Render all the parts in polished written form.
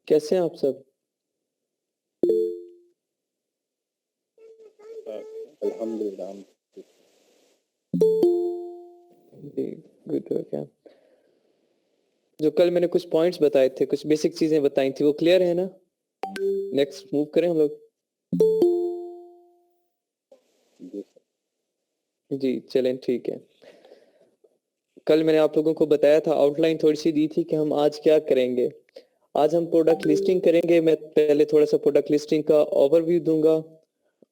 कैसे हैं आप सब? अल्हम्दुलिल्लाह। जी, गुड हो गया। जो कल मैंने कुछ पॉइंट्स बताए थे, कुछ बेसिक चीजें बताई थी, वो क्लियर है ना? नेक्स्ट मूव करें हम लोग। जी चलें, ठीक है। कल मैंने आप लोगों को बताया था, आउटलाइन थोड़ी सी दी थी कि हम आज क्या करेंगे। आज हम प्रोडक्ट लिस्टिंग करेंगे। मैं पहले थोड़ा सा प्रोडक्ट लिस्टिंग का ओवरव्यू दूंगा,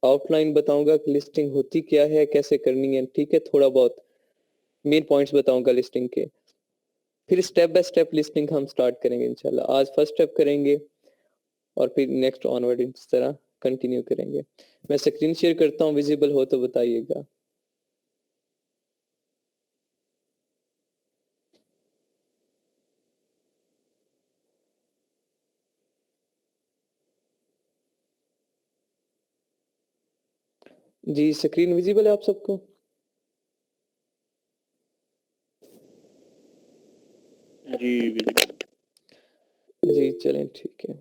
आउटलाइन बताऊंगा कि लिस्टिंग होती क्या है, कैसे करनी है, ठीक है। थोड़ा बहुत मेन पॉइंट्स बताऊंगा लिस्टिंग के, फिर स्टेप बाय स्टेप लिस्टिंग हम स्टार्ट करेंगे इंशाल्लाह। आज फर्स्ट स्टेप करेंगे और फिर नेक्स्ट ऑनवर्ड इस तरह कंटिन्यू करेंगे। मैं स्क्रीन शेयर करता हूँ, विजिबल हो तो बताइएगा। जी स्क्रीन विजिबल है आप सबको? जी जी चलें, ठीक है।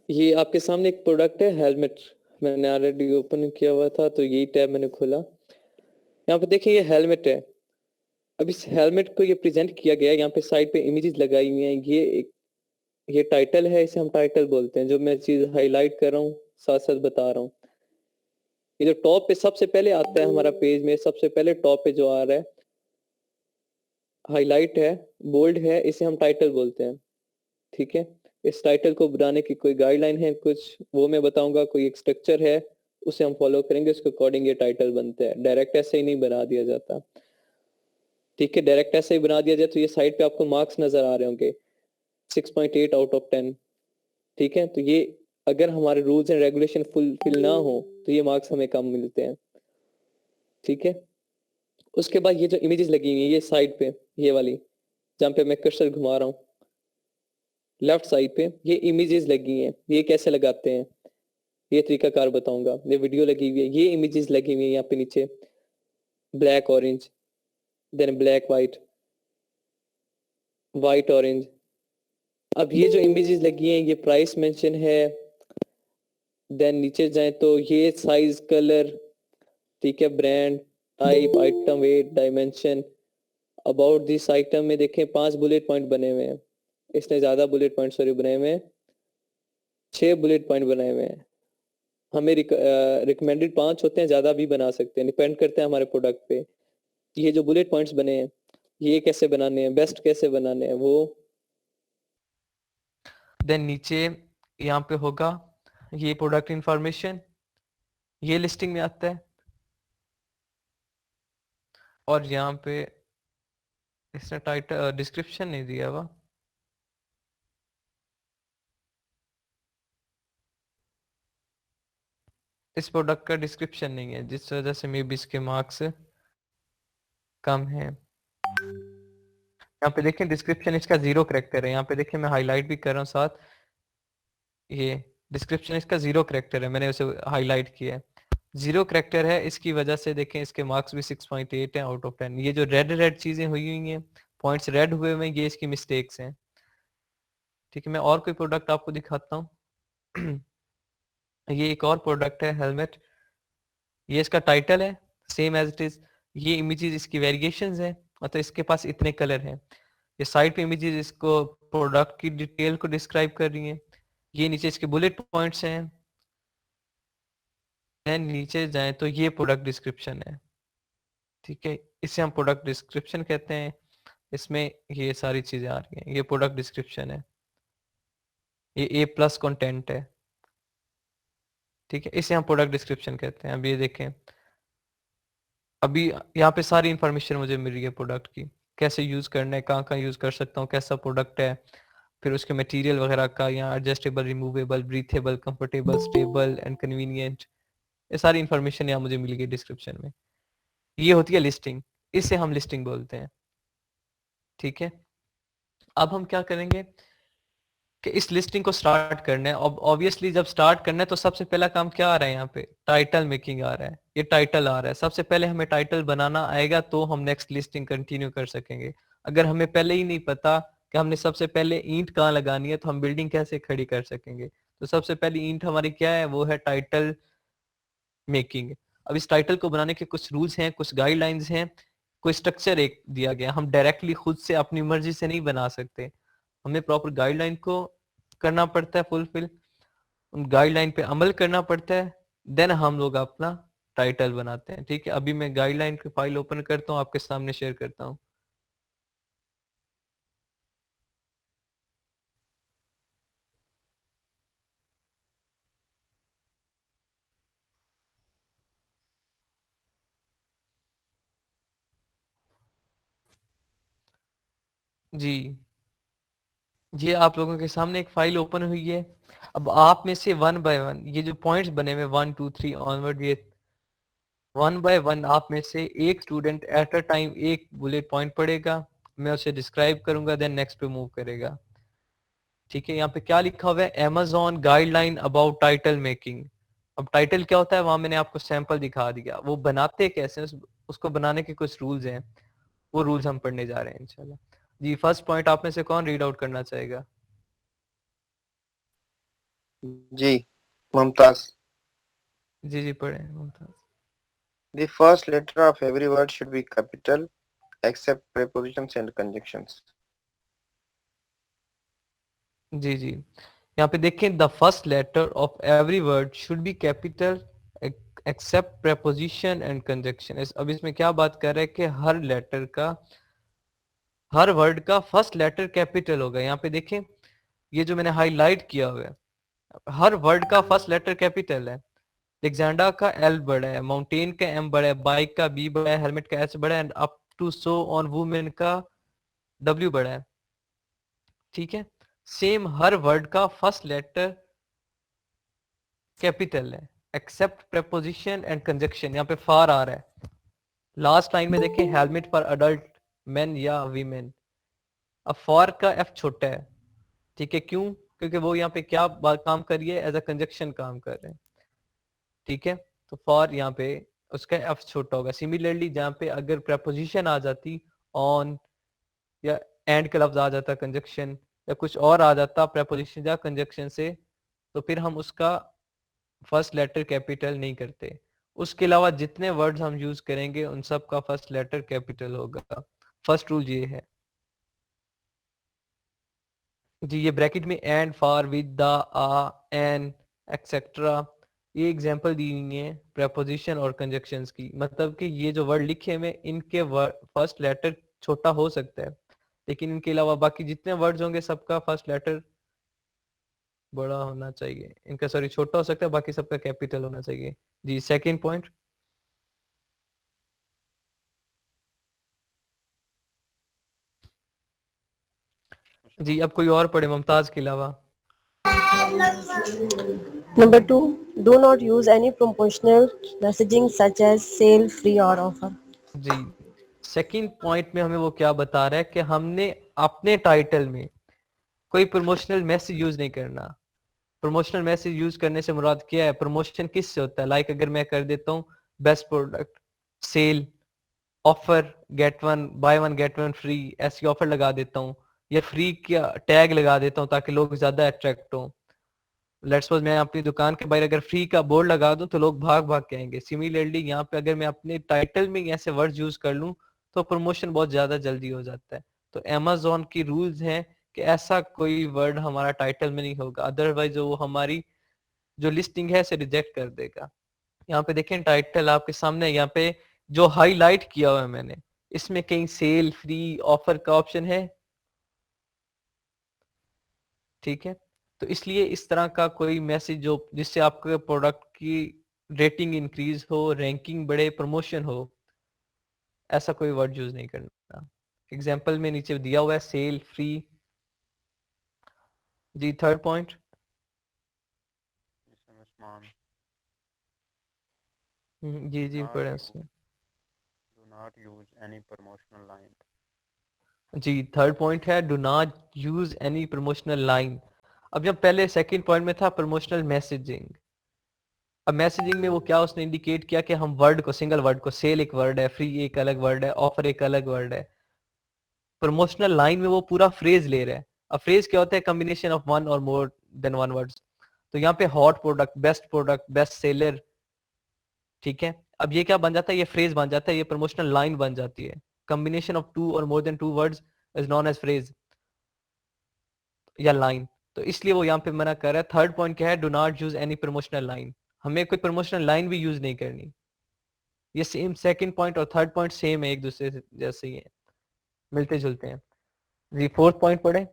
ये आपके सामने एक प्रोडक्ट है हेलमेट, मैंने ऑलरेडी ओपन किया हुआ था, तो यही टैब मैंने खोला। यहाँ पे देखिए ये हेलमेट है। अब इस हेलमेट को ये प्रेजेंट किया गया है, यहाँ पे साइड पे इमेजेस लगाई हुई हैं। ये टाइटल है, इसे हम टाइटल बोलते हैं। जो मैं चीज हाईलाइट कर रहा हूँ साथ साथ बता रहा हूँ। ये जो टॉप पे सबसे पहले आता है हमारा पेज में, सबसे पहले टॉप पे जो आ रहा है हाईलाइट है, बोल्ड है, इसे हम टाइटल बोलते हैं, ठीक है। इस टाइटल को बनाने की कोई गाइडलाइन है कुछ, वो मैं बताऊंगा। कोई एक स्ट्रक्चर है, उसे हम फॉलो करेंगे, उसके अकॉर्डिंग ये टाइटल बनता है। डायरेक्ट ऐसे ही नहीं बना दिया जाता, ठीक है। डायरेक्ट ऐसे ही बना दिया जाए तो ये साइड पे आपको मार्क्स नजर आ रहे होंगे, 6.8 आउट ऑफ 10, ठीक है। तो ये अगर हमारे रूल्स एंड रेगुलेशन फुलफिल ना हो तो ये मार्क्स हमें कम मिलते हैं, ठीक है। उसके बाद ये जो इमेजेस लगी हुई है ये साइड पे, ये वाली जहाँ पे मैं कर्सर घुमा रहा हूँ लेफ्ट साइड पे, ये इमेजेस लगी हैं। ये कैसे लगाते हैं, ये तरीकाकार बताऊंगा। ये वीडियो लगी हुई है, ये इमेजेस लगी हुई है यहाँ पे नीचे, black orange, then black white, white orange. अब ये जो इमेजेस लगी हैं ये प्राइस मेंशन है। देन नीचे जाए तो ये साइज, कलर, ठीक है, brand, type, item, weight, dimension. About this item में देखें 5 बुलेट पॉइंट बने हुए हैं। इसने ज्यादा बुलेट पॉइंट सॉरी बनाए हुए हैं, 6 बुलेट पॉइंट बनाए हुए हैं। हमें रिकमेंडेड 5 होते हैं, ज्यादा भी बना सकते हैं, डिपेंड करते हैं हमारे प्रोडक्ट पे। ये जो बुलेट पॉइंट्स बने हैं ये कैसे बनाने हैं, बेस्ट कैसे बनाने हैं वो। देन नीचे यहाँ पे होगा ये प्रोडक्ट इंफॉर्मेशन, ये लिस्टिंग में आता है। और यहाँ पे इसने टाइटल डिस्क्रिप्शन नहीं दिया हुआ, इस प्रोडक्ट का डिस्क्रिप्शन नहीं है, जिस वजह से मे बी इसके मार्क्स कम है। यहाँ पे देखें डिस्क्रिप्शन इसका 0 करेक्टर है। यहाँ पे देखें मैं हाईलाइट भी कर रहा हूँ साथ, ये डिस्क्रिप्शन इसका 0 करेक्टर है, मैंने उसे हाईलाइट किया है। 0 करेक्टर है, इसकी वजह से देखें इसके मार्क्स भी 6.8 है आउट ऑफ 10। ये जो रेड रेड चीजें हुई हुई हैं, पॉइंट्स रेड हुए हुए हैं, ये इसकी मिस्टेक्स हैं, ठीक है। मैं और कोई प्रोडक्ट आपको दिखाता हूँ। ये एक और प्रोडक्ट है हेलमेट, ये इसका टाइटल है सेम एज इट इज। ये इमेजेस इसकी वेरिएशंस है, मतलब इसके पास इतने कलर हैं। ये साइड पे इमेजेस इसको प्रोडक्ट की डिटेल को डिस्क्राइब कर रही हैं। ये नीचे इसके बुलेट पॉइंट्स हैं। देन नीचे जाएं तो ये प्रोडक्ट डिस्क्रिप्शन है, ठीक है। इसे हम प्रोडक्ट डिस्क्रिप्शन कहते हैं। इसमें ये सारी चीजें आ रही हैं, ये प्रोडक्ट डिस्क्रिप्शन है, ये A+ कंटेंट है, ठीक है। इसे हम प्रोडक्ट डिस्क्रिप्शन कहते हैं। अब ये देखें, अभी यहाँ पे सारी इंफॉर्मेशन मुझे मिल रही है प्रोडक्ट की, कैसे यूज करना है, कहाँ कहाँ यूज कर सकता हूँ, कैसा प्रोडक्ट है, फिर उसके मटेरियल वगैरह का, यहाँ adjustable, removable, breathable, comfortable, stable and convenient, ये सारी इंफॉर्मेशन यहाँ मुझे मिल गई डिस्क्रिप्शन में। ये होती है लिस्टिंग, इसे हम लिस्टिंग बोलते हैं, ठीक है। अब हम क्या करेंगे कि इस लिस्टिंग को स्टार्ट करना है। ऑब्वियसली जब स्टार्ट करना है तो सबसे पहला काम क्या आ रहा है, यहाँ पे टाइटल मेकिंग आ रहा है, ये टाइटल आ रहा है। सबसे पहले हमें टाइटल बनाना आएगा तो हम नेक्स्ट लिस्टिंग कंटिन्यू कर सकेंगे। अगर हमें पहले ही नहीं पता कि हमने सबसे पहले ईंट कहाँ लगानी है, तो हम बिल्डिंग कैसे खड़ी कर सकेंगे। तो सबसे पहली ईंट हमारी क्या है, वो है टाइटल मेकिंग। अब इस टाइटल को बनाने के कुछ रूल्स हैं, कुछ गाइडलाइंस हैं, कोई स्ट्रक्चर एक दिया गया। हम डायरेक्टली खुद से अपनी मर्जी से नहीं बना सकते, हमें प्रॉपर गाइडलाइन को करना पड़ता है फुलफिल, उन गाइडलाइन पे अमल करना पड़ता है, देन हम लोग अपना टाइटल बनाते हैं। ठीक है, अभी मैं गाइडलाइन की फाइल ओपन करता हूँ, आपके सामने शेयर करता हूँ। जी, ये आप लोगों के सामने एक फाइल ओपन हुई है। अब आप में से वन बाय वन ये जो पॉइंट्स बने हुए 1 2 3 ऑनवर्ड, ये वन बाय वन आप में से एक स्टूडेंट एट अ टाइम एक बुलेट पॉइंट पढ़ेगा, मैं उसे डिस्क्राइब करूंगा, देन नेक्स्ट पे मूव करेगा। ठीक है, यहाँ पे क्या लिखा हुआ है, Amazon guideline about title making. अब टाइटल क्या होता है, वहां मैंने आपको सैंपल दिखा दिया, वो बनाते कैसे हैं, उसको बनाने के कुछ रूल्स हैं, वो रूल्स हम पढ़ने जा रहे हैं इंशाल्लाह। जी, फर्स्ट पॉइंट आप में से कौन रीड आउट करना चाहेगा। जी, मुमताज। जी जी, पढ़े Mumtaz. The first letter of every word should be capital except prepositions and conjunctions. जी जी, यहाँ पे देखें, the first letter of every word should be capital except preposition and conjunction. अब इसमें क्या बात कर रहे हैं कि हर लेटर का, हर वर्ड का फर्स्ट लेटर कैपिटल होगा। यहाँ पे देखें, ये जो मैंने हाईलाइट किया हुआ है, हर वर्ड का फर्स्ट लेटर कैपिटल है। लेक्जेंडा का एल बड़ा है, माउंटेन का एम बड़ा है, बाइक का बी बड़ा है, हेलमेट का एच बड़ा है, and up to so on women का डब्ल्यू बड़ा है। ठीक है, सेम हर वर्ड का फर्स्ट लेटर कैपिटल है एक्सेप्ट प्रेपोजिशन एंड कंजक्शन। यहाँ पे फार आ रहा है, लास्ट लाइन में देखिए, हेलमेट फॉर अडल्ट मेन या वीमेन। अब फॉर का एफ छोटा है, ठीक है, क्यों, क्योंकि वो यहाँ पे क्या काम कर रही है, एज अ कंजक्शन काम कर रहे हैं। ठीक है, तो फॉर यहाँ पे उसका एफ छोटा होगा। सिमिलरली जहाँ पे अगर प्रेपोजिशन आ जाती, ऑन या एंड का लफ्ज आ जाता कंजक्शन, या कुछ और आ जाता प्रेपोजिशन या कंजक्शन से, तो फिर हम उसका फर्स्ट लेटर कैपिटल नहीं करते। उसके अलावा जितने वर्ड्स हम यूज करेंगे उन सब का फर्स्ट लेटर कैपिटल होगा। फर्स्ट रूल ये है। जी, ये ब्रैकेट में and, for, with, the, a, an, etcetera, ये एग्जांपल दी हुई है प्रेपोजिशन और कंजक्शंस की। मतलब कि ये जो वर्ड लिखे हुए इनके फर्स्ट लेटर छोटा हो सकता है, लेकिन इनके अलावा बाकी जितने वर्ड्स होंगे सबका फर्स्ट लेटर बड़ा होना चाहिए, इनका सॉरी छोटा हो सकता है, बाकी सबका कैपिटल होना चाहिए। जी, सेकंड पॉइंट। जी, अब कोई और पढ़े मुमताज के अलावा। Number two, do not use any promotional messaging such as sale, free or offer. जी, सेकंड पॉइंट में हमें वो क्या बता रहा है कि हमने अपने टाइटल में कोई प्रमोशनल मैसेज यूज नहीं करना। प्रमोशनल मैसेज यूज करने से मुराद क्या है, प्रमोशन किससे होता है, लाइक अगर मैं कर देता हूँ best product, sale, offer, get one buy one get one free, ऐसी ऑफर लगा देता हूँ, या फ्री का टैग लगा देता हूँ ताकि लोग ज्यादा अट्रैक्ट हो। लेट्स सपोज मैं अपनी दुकान के बाहर अगर फ्री का बोर्ड लगा दूं तो लोग भाग भाग के आएंगे। सिमिलरली यहाँ पे अगर मैं अपने टाइटल में ऐसे वर्ड्स यूज कर लूं तो प्रमोशन बहुत ज्यादा जल्दी हो जाता है। तो Amazon की रूल्स हैं कि ऐसा कोई वर्ड हमारा टाइटल में नहीं होगा, अदरवाइज वो हमारी जो लिस्टिंग है इसे रिजेक्ट कर देगा। यहाँ पे देखें, टाइटल आपके सामने, यहाँ पे जो हाईलाइट किया हुआ है मैंने, इसमें कहीं सेल, फ्री, ऑफर का ऑप्शन है। ठीक है, तो इसलिए इस तरह का कोई मैसेज जो जिससे आपके प्रोडक्ट की रेटिंग इंक्रीज हो, रैंकिंग बढ़े, प्रमोशन हो, ऐसा कोई वर्ड यूज नहीं करना। एग्जाम्पल में नीचे दिया हुआ है सेल, फ्री। जी, थर्ड पॉइंट। जी जी, पढ़े उसमें। Do not use any promotional line. जी, थर्ड पॉइंट है do not use any promotional line. अब जब पहले सेकंड पॉइंट में था प्रमोशनल मैसेजिंग, अब मैसेजिंग में वो क्या उसने इंडिकेट किया कि हम वर्ड को, सिंगल वर्ड को, सेल एक वर्ड है, फ्री एक अलग वर्ड है, ऑफर एक अलग वर्ड है, प्रमोशनल लाइन में वो पूरा फ्रेज ले रहा है। अब फ्रेज क्या होता है? कॉम्बिनेशन ऑफ वन और मोर देन वन वर्ड्स। तो यहाँ पे हॉट प्रोडक्ट, बेस्ट सेलर, ठीक है। अब ये क्या बन जाता है? ये फ्रेज बन जाता है, ये प्रमोशनल लाइन बन जाती है। कॉम्बिनेशन ऑफ टू और more than two words is known as phrase या लाइन। तो इसलिए वो यहाँ पे मना कर रहा है। थर्ड पॉइंट क्या है? Do not use any promotional line. हमें कोई प्रमोशनल लाइन भी यूज नहीं करनी। ये सेम सेकंड पॉइंट और थर्ड पॉइंट सेम है, एक दूसरे से जैसे ही है, मिलते जुलते हैं। जी फोर्थ पॉइंट पढ़े।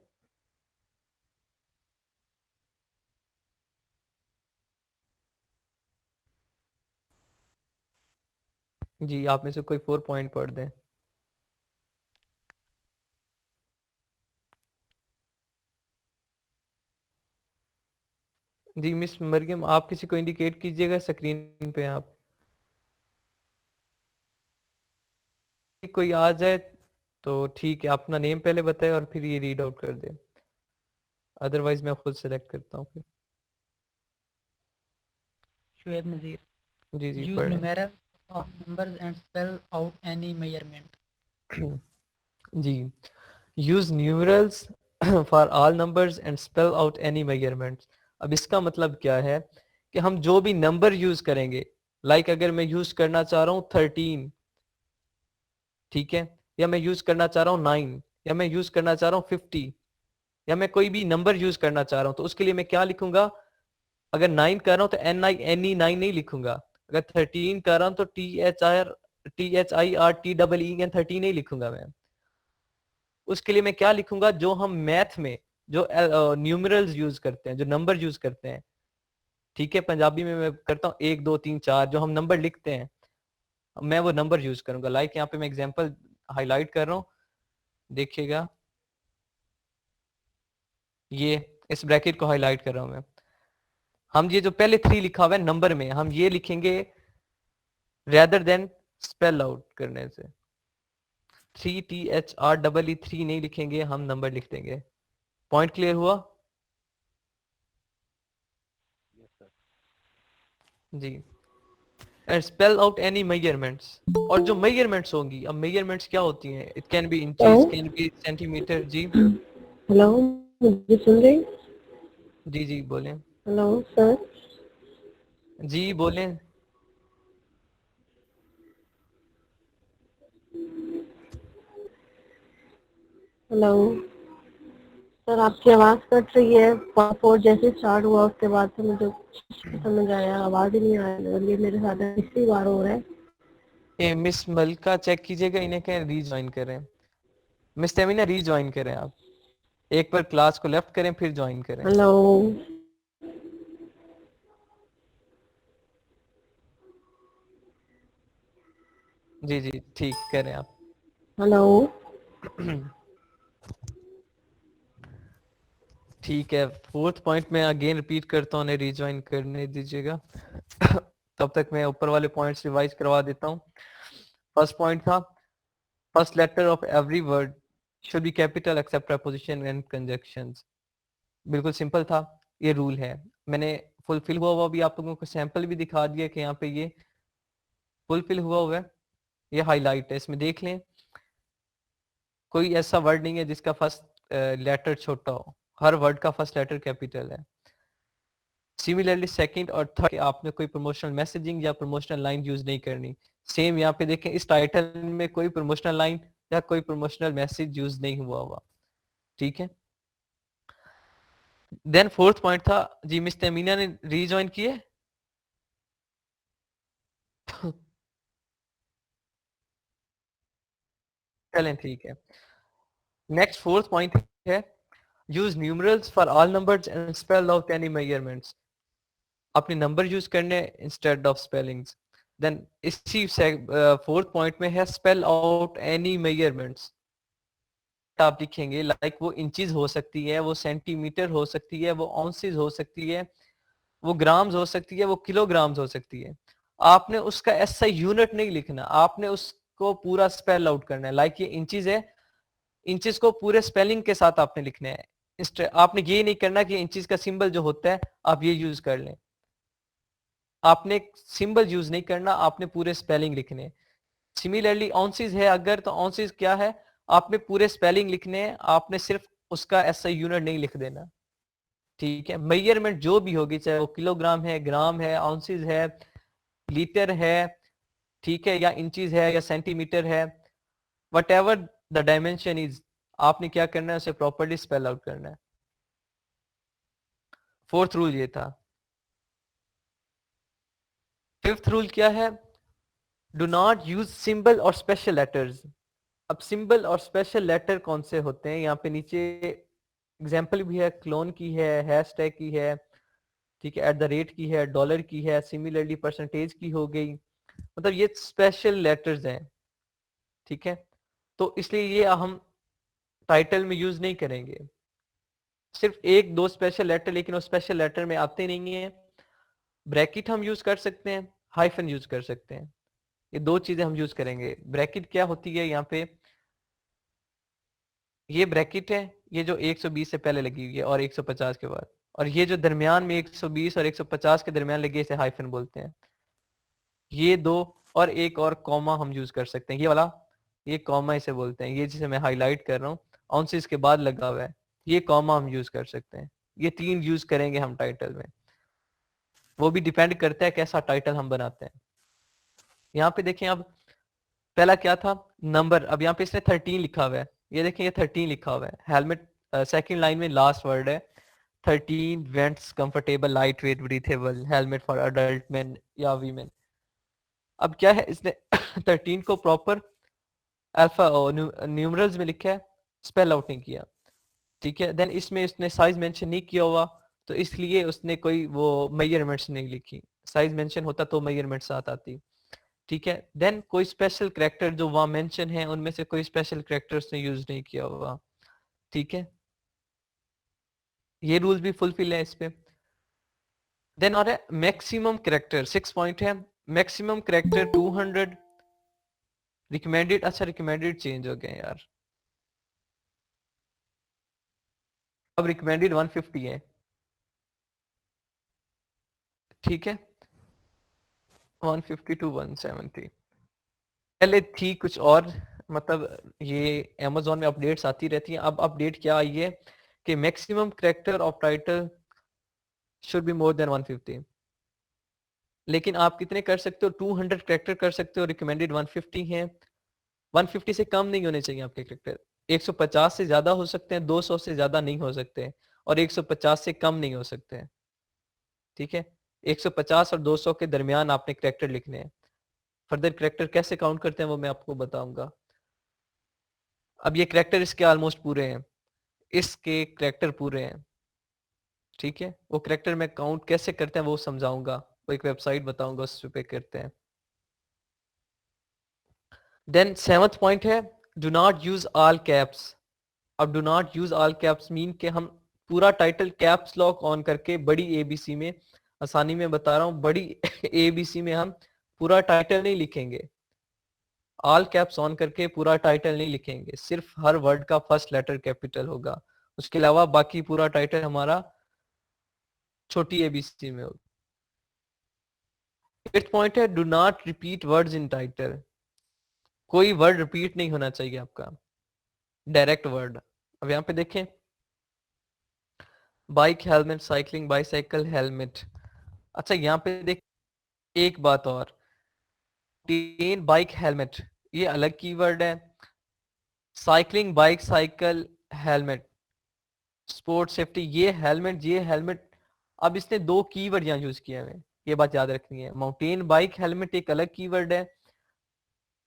जी आप में से कोई 4 पॉइंट पढ़ दें। जी मिस मरियम, आप किसी को इंडिकेट कीजिएगा स्क्रीन पे। आप कोई आ जाए तो ठीक है, अपना नेम पहले बताए और फिर ये रीड आउट कर दे, अदरवाइज मैं खुद सेलेक्ट करता हूँ फिर। Shoaib Nazir. जी जी Use पढ़ें। numerals of numbers and spell out any measurement. जी use numerals for all numbers and spell out any measurements. अब इसका मतलब क्या है कि हम जो भी नंबर यूज करेंगे, लाइक अगर मैं यूज करना चाह रहा हूँ 13, ठीक है, या मैं यूज करना चाह रहा हूँ 9, या मैं यूज करना चाह रहा हूँ 50, या मैं कोई भी नंबर यूज करना चाह रहा हूँ, तो उसके लिए मैं क्या लिखूंगा? अगर 9 कर रहा हूँ तो NI 9 नहीं लिखूंगा। अगर 13 कर रहा हूँ तो THIRTEEN 13 नहीं लिखूंगा मैं। उसके लिए मैं क्या लिखूंगा? जो हम मैथ में जो न्यूमरल्स यूज करते हैं, जो नंबर यूज करते हैं, ठीक है, पंजाबी में मैं करता हूँ 1 2 3 4, जो हम नंबर लिखते हैं, मैं वो नंबर यूज करूंगा। लाइक यहाँ पे मैं एग्जांपल हाईलाइट कर रहा हूँ, देखिएगा, ये इस ब्रैकेट को हाईलाइट कर रहा हूं मैं। हम ये जो पहले 3 लिखा हुआ है नंबर में, हम ये लिखेंगे रेदर देन स्पेल आउट करने से। 3 नहीं लिखेंगे, हम नंबर लिख देंगे। पॉइंट क्लियर हुआ? Yes, sir. जी। And spell out any measurements. और जो मेजरमेंट्स होंगी, अब मेजरमेंट्स क्या होती हैं? It can be inches, can be centimetre. जी हेलो, मुझे सुन रहे? जी जी बोलें। Hello sir. जी बोलें। हेलो सर, आपकी आवाज कट रही है। 4 जैसे स्टार्ट हुआ उसके बाद से मुझे कुछ नहीं समझ आया, आवाज ही नहीं आ रही। और ये मेरे साथ तीसरी बार हो रहा है। ये मिस मलका चेक कीजिएगा, इन्हें कहें रीज्वाइन करें। मिस तेमिना रीज्वाइन करें आप, एक बार क्लास को लेफ्ट करें फिर ज्वाइन करें। हेलो जी जी ठीक करें आप। हेलो। ठीक है, फोर्थ पॉइंट में अगेन रिपीट करता हूँ, रीज्वाइन करने दीजिएगा। तब तक मैं ऊपर वाले पॉइंट्स रिवाइज करवा देता हूँ। फर्स्ट पॉइंट था, first letter of every word should be capital except preposition and conjunctions. बिल्कुल सिंपल था, ये रूल है। मैंने फुलफिल हुआ भी आप लोगों को सैंपल भी दिखा दिया कि यहाँ पे ये फुलफिल हुआ है, ये हाईलाइट है, इसमें देख लें। कोई ऐसा वर्ड नहीं है जिसका फर्स्ट लेटर छोटा हो, हर वर्ड का फर्स्ट लेटर कैपिटल है। सिमिलरली सेकंड और थर्ड, आपने कोई प्रमोशनल मैसेजिंग या प्रमोशनल लाइन यूज नहीं करनी। सेम यहाँ पे देखें, इस टाइटल में कोई प्रमोशनल लाइन या कोई प्रमोशनल मैसेज यूज नहीं हुआ, ठीक है। देन फोर्थ पॉइंट था, जी मिस तमीना ने रीजॉइन किए। चलें ठीक है। नेक्स्ट फोर्थ पॉइंट है, use numerals for all numbers and spell out any measurements. अपने नंबर यूज करने इंस्टेड ऑफ स्पेलिंग्स। देन इसी फोर्थ पॉइंट में है स्पेल आउट एनी मेजरमेंट्स। आप लिखेंगे लाइक वो इंचेस हो सकती है, वो सेंटीमीटर हो सकती है, वो ऑन्सेस हो सकती है, वो ग्राम्स हो सकती है, वो किलोग्राम्स हो सकती है। आपने उसका ऐसा यूनिट नहीं लिखना, आपने उसको पूरा स्पेल आउट करना है। लाइक ये इंचेस है, इंचेस को पूरे स्पेलिंग के साथ आपने लिखना है। आपने ये नहीं करना कि इंचेस का सिंबल जो होता है आप ये यूज कर लें। आपने सिंबल यूज नहीं करना, आपने पूरे स्पेलिंग लिखने। सिमिलरली ऑन्सिस है अगर, तो ऑन्सिस क्या है? आपने पूरे स्पेलिंग लिखने हैं, आपने सिर्फ उसका ऐसा यूनिट नहीं लिख देना, ठीक है। मेजरमेंट जो भी होगी, चाहे वो किलोग्राम है, ग्राम है, आउंसेस है, लीटर है, ठीक है, या इंचेस है, या सेंटीमीटर है, what ever the dimension is, आपने क्या करना है, उसे प्रॉपर्ली स्पेल आउट करना है। फोर्थ रूल ये था। फिफ्थ रूल क्या है? डू नॉट यूज सिंबल और स्पेशल लेटर्स। अब सिंबल और स्पेशल लेटर कौन से होते हैं, यहाँ पे नीचे एग्जाम्पल भी है, क्लोन की है, हैशटैग की है, ठीक है, एट द रेट की है, डॉलर की है, सिमिलरली परसेंटेज की हो गई, मतलब ये स्पेशल लेटर्स हैं, ठीक है। तो इसलिए ये हम टाइटल में यूज नहीं करेंगे, सिर्फ एक दो स्पेशल लेटर, लेकिन वो स्पेशल लेटर में आते नहीं है। ब्रैकेट हम यूज कर सकते हैं, हाइफन यूज कर सकते हैं, ये दो चीजें हम यूज करेंगे। ब्रैकेट क्या होती है, यहाँ पे ये ब्रैकेट है, ये जो 120 से पहले लगी हुई है और 150 के बाद, और ये जो दरमियान में 120 और 150 के दरमियान लगी है, इसे हाइफन बोलते हैं। ये दो और एक और कॉमा हम यूज कर सकते हैं, ये वाला, ये कॉमा इसे बोलते हैं, ये जिसे मैं हाईलाइट कर रहा हूँ आउंसेस के बाद लगा हुआ है, ये कॉमा हम यूज कर सकते हैं। ये तीन यूज करेंगे हम टाइटल में, वो भी डिपेंड करता है कैसा टाइटल हम बनाते हैं। यहाँ पे देखें, अब पहला क्या था, नंबर, अब यहाँ पे इसने 13 लिखा हुआ है, ये देखें ये 13 लिखा हुआ है। हेलमेट सेकंड लाइन में लास्ट वर्ड है 13 vents comfortable light weight breathable helmet for adult man या वीमेन। अब क्या है, इसने 13 को प्रॉपर अल्फा और न्यूमरल्स में लिखा है, स्पेल आउट नहीं किया, ठीक है। देन इसमें इसने साइज मेंशन नहीं किया हुआ, तो इसलिए उसने कोई वो मेजरमेंट्स नहीं लिखी, साइज मेंशन होता तो मेजरमेंट्स साथ आती, ठीक है। देन कोई स्पेशल कैरेक्टर जो वहां मेंशन है, उनमें से कोई स्पेशल कैरेक्टर्स ने यूज नहीं किया हुआ, ठीक है। ये रूल भी फुलफिल है इस पे। देन और है मैक्सिमम कैरेक्टर, 6 पॉइंट है, मैक्सिमम कैरेक्टर 200, रिकमेंडेड, अच्छा रिकमेंडेड चेंज हो गए यार, अब रिकमेंडेड 150 है, ठीक है, 150 टू 170। पहले थी कुछ और, मतलब ये Amazon में अपडेट्स आती रहती हैं। अब अपडेट क्या आई है कि maximum character of title should be more than 150, लेकिन आप कितने कर सकते हो, 200 कैरेक्टर कर सकते हो, रिकमेंडेड 150 है। 150 से कम नहीं होने चाहिए आपके कैरेक्टर, 150 से ज्यादा हो सकते हैं, 200 से ज्यादा नहीं हो सकते, और 150 से कम नहीं हो सकते हैं, ठीक है। 150 और 200 के दरमियान आपने कैरेक्टर लिखने हैं। फर्दर कैरेक्टर कैसे काउंट करते हैं वो मैं आपको बताऊंगा। अब ये कैरेक्टर इसके ऑलमोस्ट पूरे हैं, इसके कैरेक्टर पूरे हैं, ठीक है। वो कैरेक्टर में काउंट कैसे करते हैं वो समझाऊंगा, वो एक वेबसाइट बताऊंगा, उस पे करते हैं। देन 7th पॉइंट है do not use all caps. अब do not use all caps mean के हम पूरा टाइटल कैप्स लॉक ऑन करके बड़ी एबीसी में, आसानी में बता रहा हूं, बड़ी एबीसी में हम पूरा टाइटल नहीं लिखेंगे, ऑल कैप्स ऑन करके पूरा टाइटल नहीं लिखेंगे, सिर्फ हर वर्ड का फर्स्ट लेटर कैपिटल होगा, उसके अलावा बाकी पूरा टाइटल हमारा छोटी एबीसी में होगा। 8th पॉइंट है do not repeat words in title. कोई वर्ड रिपीट नहीं होना चाहिए आपका, डायरेक्ट वर्ड। अब यहाँ पे देखें, bike helmet, cycling bicycle helmet. अच्छा यहाँ पे देख एक बात और, टेन बाइक हेलमेट ये अलग कीवर्ड है, cycling bike cycle helmet, sport safety ये हेलमेट। अब इसने दो कीवर्ड यहाँ यूज किए हैं, ये बात याद रखनी है। माउंटेन बाइक हेलमेट एक अलग कीवर्ड है,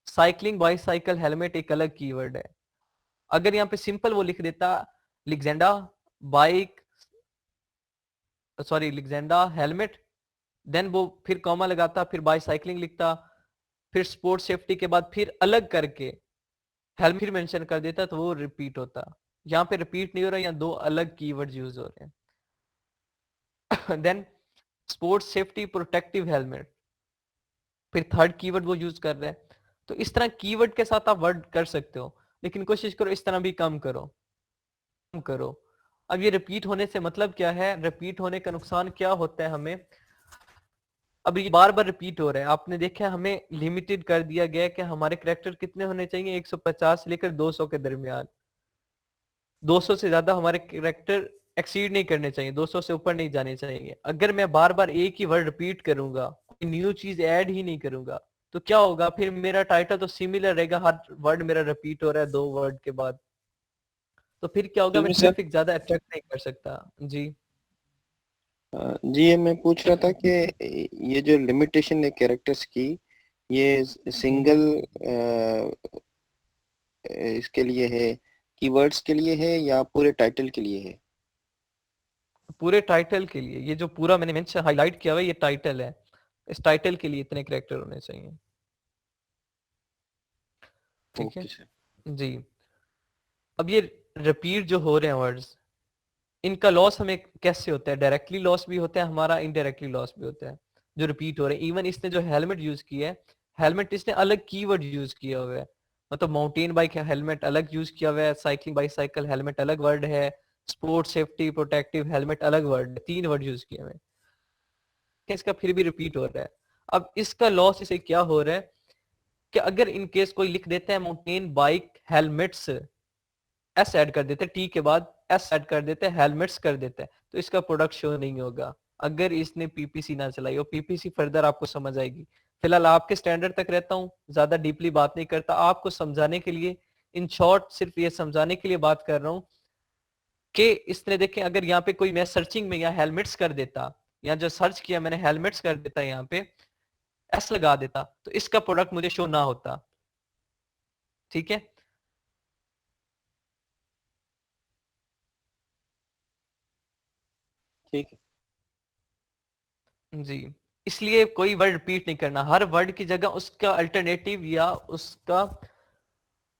साइकिलिंग बाइसाइकिल हेलमेट एक अलग कीवर्ड है। अगर यहाँ पे सिंपल वो लिख देता लिग्जेंडा बाइक, सॉरी लिग्जेंडा हेलमेट, देन वो फिर कॉमा लगाता, फिर बाइसाइकिलिंग लिखता, फिर स्पोर्ट सेफ्टी के बाद फिर अलग करके हेलमेट फिर मेंशन कर देता, तो वो रिपीट होता। यहाँ पे रिपीट नहीं हो रहा, यहाँ दो अलग कीवर्ड्स यूज हो रहे हैं। Then sport safety protective helmet, फिर थर्ड कीवर्ड वो यूज कर रहे हैं। तो इस तरह कीवर्ड के साथ आप वर्ड कर सकते हो, लेकिन कोशिश करो इस तरह भी कम करो। अब ये रिपीट होने से मतलब क्या है, रिपीट होने का नुकसान क्या होता है हमें, अब ये बार बार रिपीट हो रहा है, आपने देखा हमें लिमिटेड कर दिया गया है कि हमारे करेक्टर कितने होने चाहिए, 150 से लेकर 200 के दरमियान। 200 से ज्यादा हमारे करेक्टर एक्सीड नहीं करने चाहिए, 200 से ऊपर नहीं जाने चाहिए। अगर मैं बार बार एक ही वर्ड रिपीट करूंगा, कोई न्यू चीज ऐड ही नहीं करूंगा, तो क्या होगा, फिर मेरा टाइटल तो सिमिलर रहेगा, हर वर्ड मेरा रिपीट हो रहा है 2 वर्ड के बाद, तो फिर क्या होगा, मैं सर ट्रैफिक ज्यादा अट्रैक्ट नहीं कर सकता। जी जी, ये मैं पूछ रहा था कि ये जो लिमिटेशन है कैरेक्टर्स की, ये सिंगल इसके लिए है, कीवर्ड्स के लिए है, या पूरे टाइटल के लिए है? पूरे टाइटल के लिए, ये जो पूरा मैंने मेंशन हाईलाइट किया हुआ है ये टाइटल है, इस टाइटल के लिए इतने कैरेक्टर होने चाहिए। ठीक है ओके सर। जी। अब ये रिपीट जो हो रहे हैं वर्ड्स, इनका लॉस हमें कैसे होता है, डायरेक्टली लॉस भी होता है हमारा, इनडायरेक्टली लॉस भी होता है जो रिपीट हो रहे हैं। इवन इसने जो हेलमेट यूज किया है, हेलमेट इसने अलग कीवर्ड यूज किया हुआ है, मतलब माउंटेन बाइक हेलमेट अलग यूज किया हुआ है, साइकिलिंग बाइसाइकिल हेलमेट अलग वर्ड है, स्पोर्ट्स सेफ्टी प्रोटेक्टिव हेलमेट अलग वर्ड है, 3 वर्ड यूज किए हुए हैं, इसका फिर भी रिपीट हो रहा है। अब इसका लॉस इसे क्या हो रहा है कि अगर इन केस कोई लिख देता है mountain bike helmets, S add कर देते हैं, टी के बाद एस ऐड कर देते हैं, हेलमेट्स कर देते हैं, तो इसका प्रोडक्ट शो नहीं होगा अगर इसने पीपीसी ना चलाई हो। पीपीसी फर्दर आपको समझ आएगी, फिलहाल आपके स्टैंडर्ड तक रहता हूँ, ज्यादा डीपली बात नहीं करता, आपको समझाने के लिए, इन शॉर्ट सिर्फ ये समझाने के लिए बात कर रहा हूँ कि इसने देखें, अगर यहाँ पे कोई मैं सर्चिंग में यहाँ हेलमेट्स कर देता, यहाँ जो सर्च किया मैंने हेलमेट्स कर देता, यहाँ पे एस लगा देता, तो इसका प्रोडक्ट मुझे शो ना होता। ठीक है ठीक है। जी, इसलिए कोई वर्ड रिपीट नहीं करना, हर वर्ड की जगह उसका अल्टरनेटिव या उसका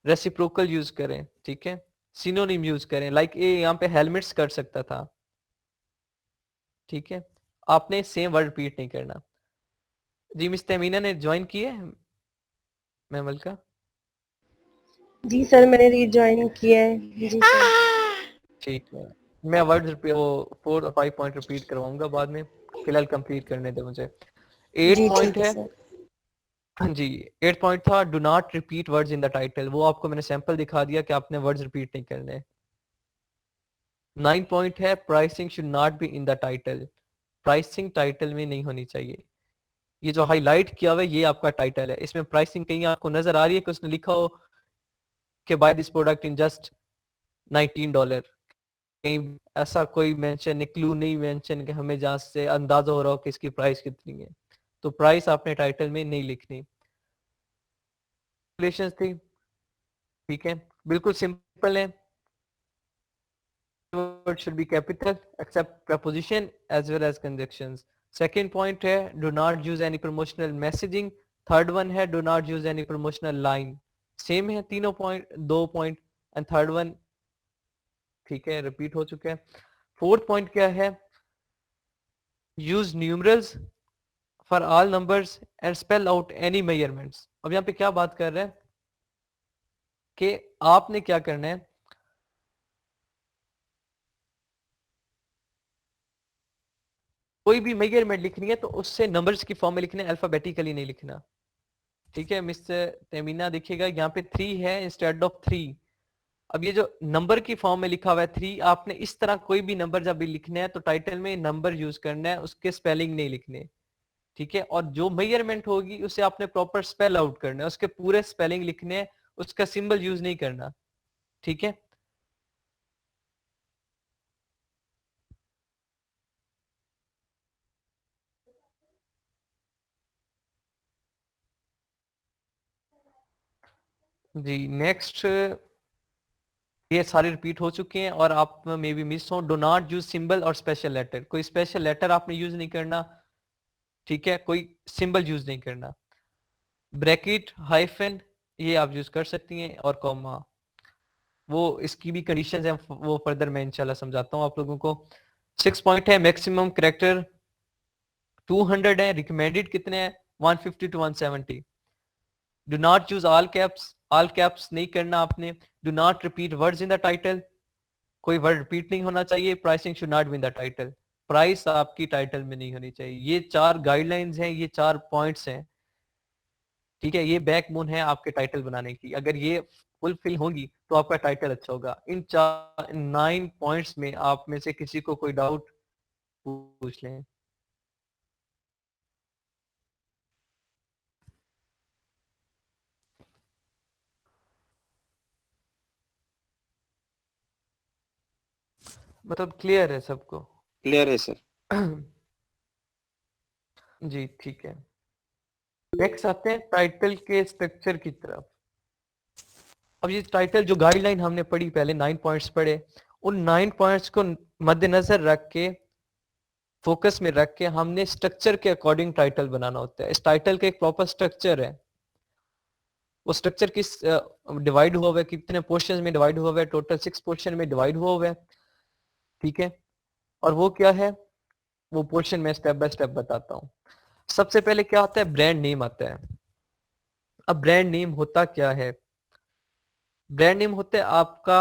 रेसिप्रोकल यूज करें। ठीक है, सिनोनिम यूज करें, लाइक ये यहाँ पे हेलमेट्स कर सकता था। ठीक है, आपने सेम वर्ड रिपीट नहीं करना। जी मिस तमीना ने ज्वाइन किया है मैमल का? जी सर, मैंने रीजॉइन किया है। जी सर। ठीक है, मैं वर्ड वो 4 और 5 पॉइंट रिपीट करवाऊंगा बाद में, फिलहाल कंप्लीट करने दे मुझे। 8 जी पॉइंट ठीक है है। सर। हाँ जी, 8 पॉइंट था do not repeat words in the title, वो आपको मैंने सैंपल दिखा दिया कि आपने वर्ड्स रिपीट नहीं करने। 9 पॉइंट है pricing should not be in the title, pricing title में नहीं होनी चाहिए। ये जो हाईलाइट किया हुआ है ये आपका टाइटल है, इसमें प्राइसिंग कहीं आपको नजर आ रही है कि उसने लिखा हो कि buy this product in just $19, कहीं ऐसा कोई मेंशन क्लू नहीं मेंशन कि हमें जहां से अंदाजा हो रहा हो कि इसकी प्राइस कितनी है, तो प्राइस आपने टाइटल में नहीं लिखनी। कैलकुलेशंस थी, ठीक है, बिल्कुल सिंपल है। word should be capital except preposition as well as conjunctions. Second point है do not use any promotional messaging. Third one है do not use any promotional line. Same है तीनों point, 2 point and third one ठीक है repeat हो चुके हैं। Fourth point क्या है, use numerals for all numbers and spell out any measurements. अब यहाँ पे क्या बात कर रहे हैं कि आपने क्या करना है, कोई भी मेजरमेंट लिखनी है तो उससे नंबर्स की फॉर्म में लिखना है, अल्फाबेटिकली नहीं लिखना। ठीक है मिस्टर तेमीना, देखिएगा यहाँ पे 3 है इंस्टेड ऑफ 3। अब ये जो नंबर की फॉर्म में लिखा हुआ है 3, आपने इस तरह कोई भी नंबर जब भी लिखना है तो टाइटल में नंबर यूज करना है, उसके स्पेलिंग नहीं लिखने। ठीक है, और जो मेजरमेंट होगी उसे आपने प्रॉपर स्पेल आउट करना है, उसके पूरे स्पेलिंग लिखने हैं, उसका सिंबल यूज नहीं करना। ठीक है जी। नेक्स्ट, ये सारे रिपीट हो चुके हैं और आप में भी मिस हो, डो नॉट यूज सिंबल और स्पेशल लेटर, कोई स्पेशल लेटर आपने यूज नहीं करना। ठीक है, कोई सिंबल यूज नहीं करना। ब्रैकेट हाइफन ये आप यूज कर सकती हैं, और कॉमा, वो इसकी भी कंडीशंस हैं, वो फर्दर मैं इंशाल्लाह समझाता हूँ आप लोगों को। 6 पॉइंट है मैक्सिमम कैरेक्टर 200 है, रिकमेंडेड कितने हैं 150 to 170। Do not use all caps नहीं करना आपने। Do not repeat words in the title, कोई वर्ड रिपीट नहीं होना चाहिए। Pricing should not be in the title. Price आपकी टाइटल में नहीं होनी चाहिए। ये 4 गाइडलाइंस हैं, ये 4 पॉइंट्स हैं, ठीक है, ये बैकबोन है आपके टाइटल बनाने की। अगर ये फुलफिल होगी तो आपका टाइटल अच्छा होगा। इन 9 पॉइंट्स में आप में से किसी को कोई डाउट पूछ लें। मतलब क्लियर है सबको? क्लियर है सर। जी ठीक है। नेक्स्ट आते हैं टाइटल के स्ट्रक्चर की तरफ। अब ये टाइटल जो गाइडलाइन हमने पढ़ी पहले 9 पॉइंट्स पढ़े, उन 9 पॉइंट्स को मद्देनजर रख के, फोकस में रख के हमने स्ट्रक्चर के अकॉर्डिंग टाइटल बनाना होता है। इस टाइटल का एक प्रॉपर स्ट्रक्चर है। वो स्ट्रक्चर किस डिवाइड हुआ हुआ है, कितने पोर्शंस में डिवाइड हुआ हुआ है? टोटल 6 पोर्शन में डिवाइड हुआ हुआ है, ठीक है। और वो क्या है, वो पोर्शन में स्टेप बाय स्टेप बताता हूँ। सबसे पहले क्या आता है? ब्रांड नेम आता है। अब ब्रांड नेम होता क्या है? ब्रांड नेम होता है आपका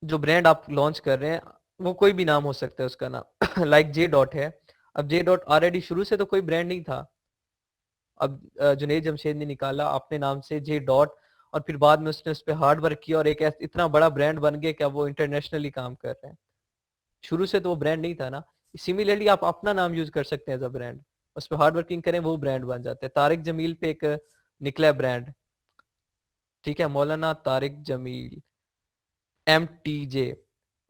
जो ब्रांड आप लॉन्च कर रहे हैं, वो कोई भी नाम हो सकता है उसका नाम। लाइक जे डॉट है। अब जे डॉट ऑलरेडी शुरू से तो कोई ब्रांड नहीं था। अब जुनेद जमशेद ने निकाला अपने नाम से जे डॉट, और फिर बाद में उसने उस पर हार्ड वर्क किया और एक इतना बड़ा ब्रांड बन गया कि अब वो इंटरनेशनली काम कर रहे हैं। शुरू से तो वो ब्रांड नहीं था ना। सिमिलरली आप अपना नाम यूज कर सकते हैं एज अ ब्रांड, उस पर हार्ड वर्किंग करें, वो ब्रांड बन जाता है। तारिक जमील पे एक निकला ब्रांड, ठीक है, मौलाना तारिक जमील, MTJ,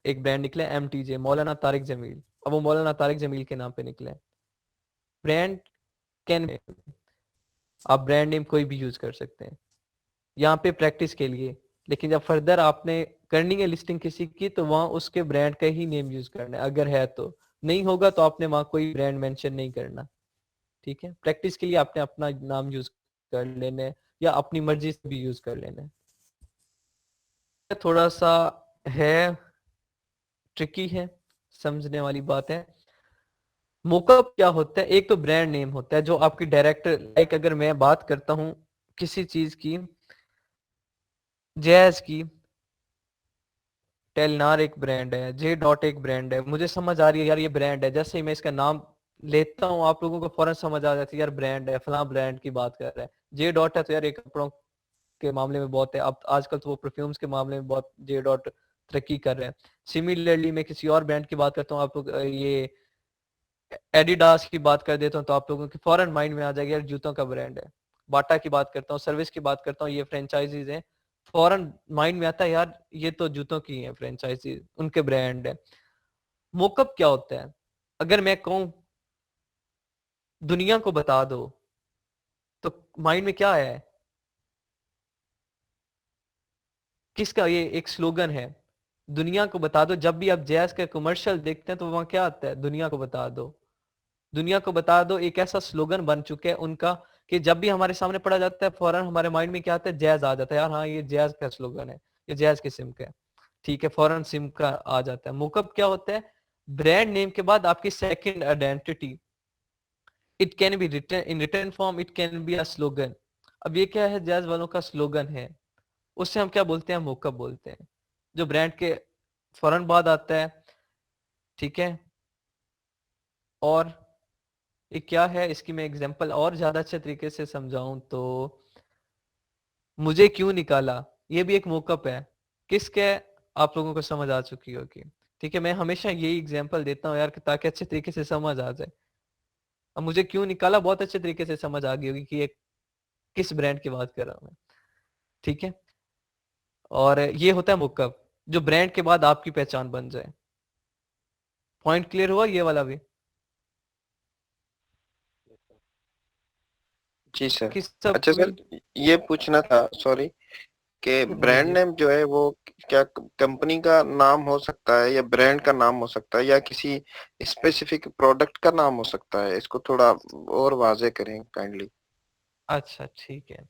एक ब्रांड निकला MTJ, मौलाना तारिक जमील। अब वो मौलाना तारिक जमील के नाम पे निकला है। ब्रांड कैन, आप ब्रांड नेम कोई भी यूज कर सकते हैं यहाँ पे प्रैक्टिस के लिए। लेकिन जब फर्दर आपने करनी है लिस्टिंग किसी की, तो वहां उसके ब्रांड का ही नेम यूज करना है, अगर है तो। नहीं होगा तो आपने वहां कोई ब्रांड मेंशन नहीं करना, ठीक है। प्रैक्टिस के लिए आपने अपना नाम यूज कर लेना है, या अपनी मर्जी से भी यूज कर लेना है। थोड़ा सा है, ट्रिकी है, समझने वाली बात है। मोकअप क्या होता है? एक तो ब्रांड नेम होता है जो आपकी डायरेक्टर, लाइक अगर मैं बात करता हूं किसी चीज की, जैज की, टेलनार एक ब्रांड है, जे डॉट एक ब्रांड है, मुझे समझ आ रही है यार ये ब्रांड है। जैसे ही मैं इसका नाम लेता हूँ आप लोगों को फौरन समझ आ जाती है यार ब्रांड है, फलां ब्रांड की बात कर रहा है। जे डॉट है तो यार ये कपड़ों के मामले में बहुत है, अब आजकल तो वो परफ्यूम्स के मामले में बहुत जे डॉट तरक्की कर रहे हैं। सिमिलरली मैं किसी और ब्रांड की बात करता हूँ, आप लोग ये एडिडास की बात कर देता हूँ तो आप लोगों के फौरन माइंड में आ जाएगा यार जूतों का ब्रांड है। बाटा की बात करता हूँ, सर्विस की बात करता हूँ, ये फ्रेंचाइजीज हैं, फौरन माइंड में आता है यार ये तो जूतों की है फ्रेंचाइजी, उनके ब्रांड है। मोकअप क्या होता है? अगर मैं कहूं दुनिया को बता दो, तो माइंड में क्या है? किसका ये एक स्लोगन है, दुनिया को बता दो। जब भी आप जैज का कमर्शियल देखते हैं तो वहां क्या आता है? दुनिया को बता दो। दुनिया को बता दो एक ऐसा स्लोगन बन चुका है उनका कि जब भी हमारे सामने पड़ा जाता है फौरन हमारे माइंड में क्या आता है? जैज आ जाता है, यार हाँ ये जैज का स्लोगन है, ये जैज के सिम का है, ठीक है, फौरन सिम का आ जाता है। मोकअप क्या होता है? ब्रांड नेम के बाद आपकी second identity. It can be written in written form, it can be a slogan. अब ये क्या है? जैज वालों का स्लोगन है, उससे हम क्या बोलते हैं? मोकअप बोलते हैं, जो ब्रांड के फौरन बाद आता है, ठीक है। और ये क्या है, इसकी मैं एग्जांपल और ज्यादा अच्छे तरीके से समझाऊं तो, मुझे क्यों निकाला, ये भी एक मोकअप है। किसके? आप लोगों को समझ आ चुकी होगी, ठीक है। मैं हमेशा यही एग्जांपल देता हूँ यार ताकि अच्छे तरीके से समझ आ जाए। अब मुझे क्यों निकाला बहुत अच्छे तरीके से समझ आ गई होगी कि ये किस ब्रांड की बात कर रहा हूं मैं, ठीक है। और ये होता है मोकअप, जो ब्रांड के बाद आपकी पहचान बन जाए। पॉइंट क्लियर हुआ ये वाला भी? जी सर। किस सब अच्छा सर, ये पूछना था, सॉरी, कि जी ब्रांड जी नेम जो है वो क्या कंपनी का नाम हो सकता है या ब्रांड का नाम हो सकता है या किसी स्पेसिफिक प्रोडक्ट का नाम हो सकता है? इसको थोड़ा और वाज़ेह करें काइंडली। अच्छा ठीक है।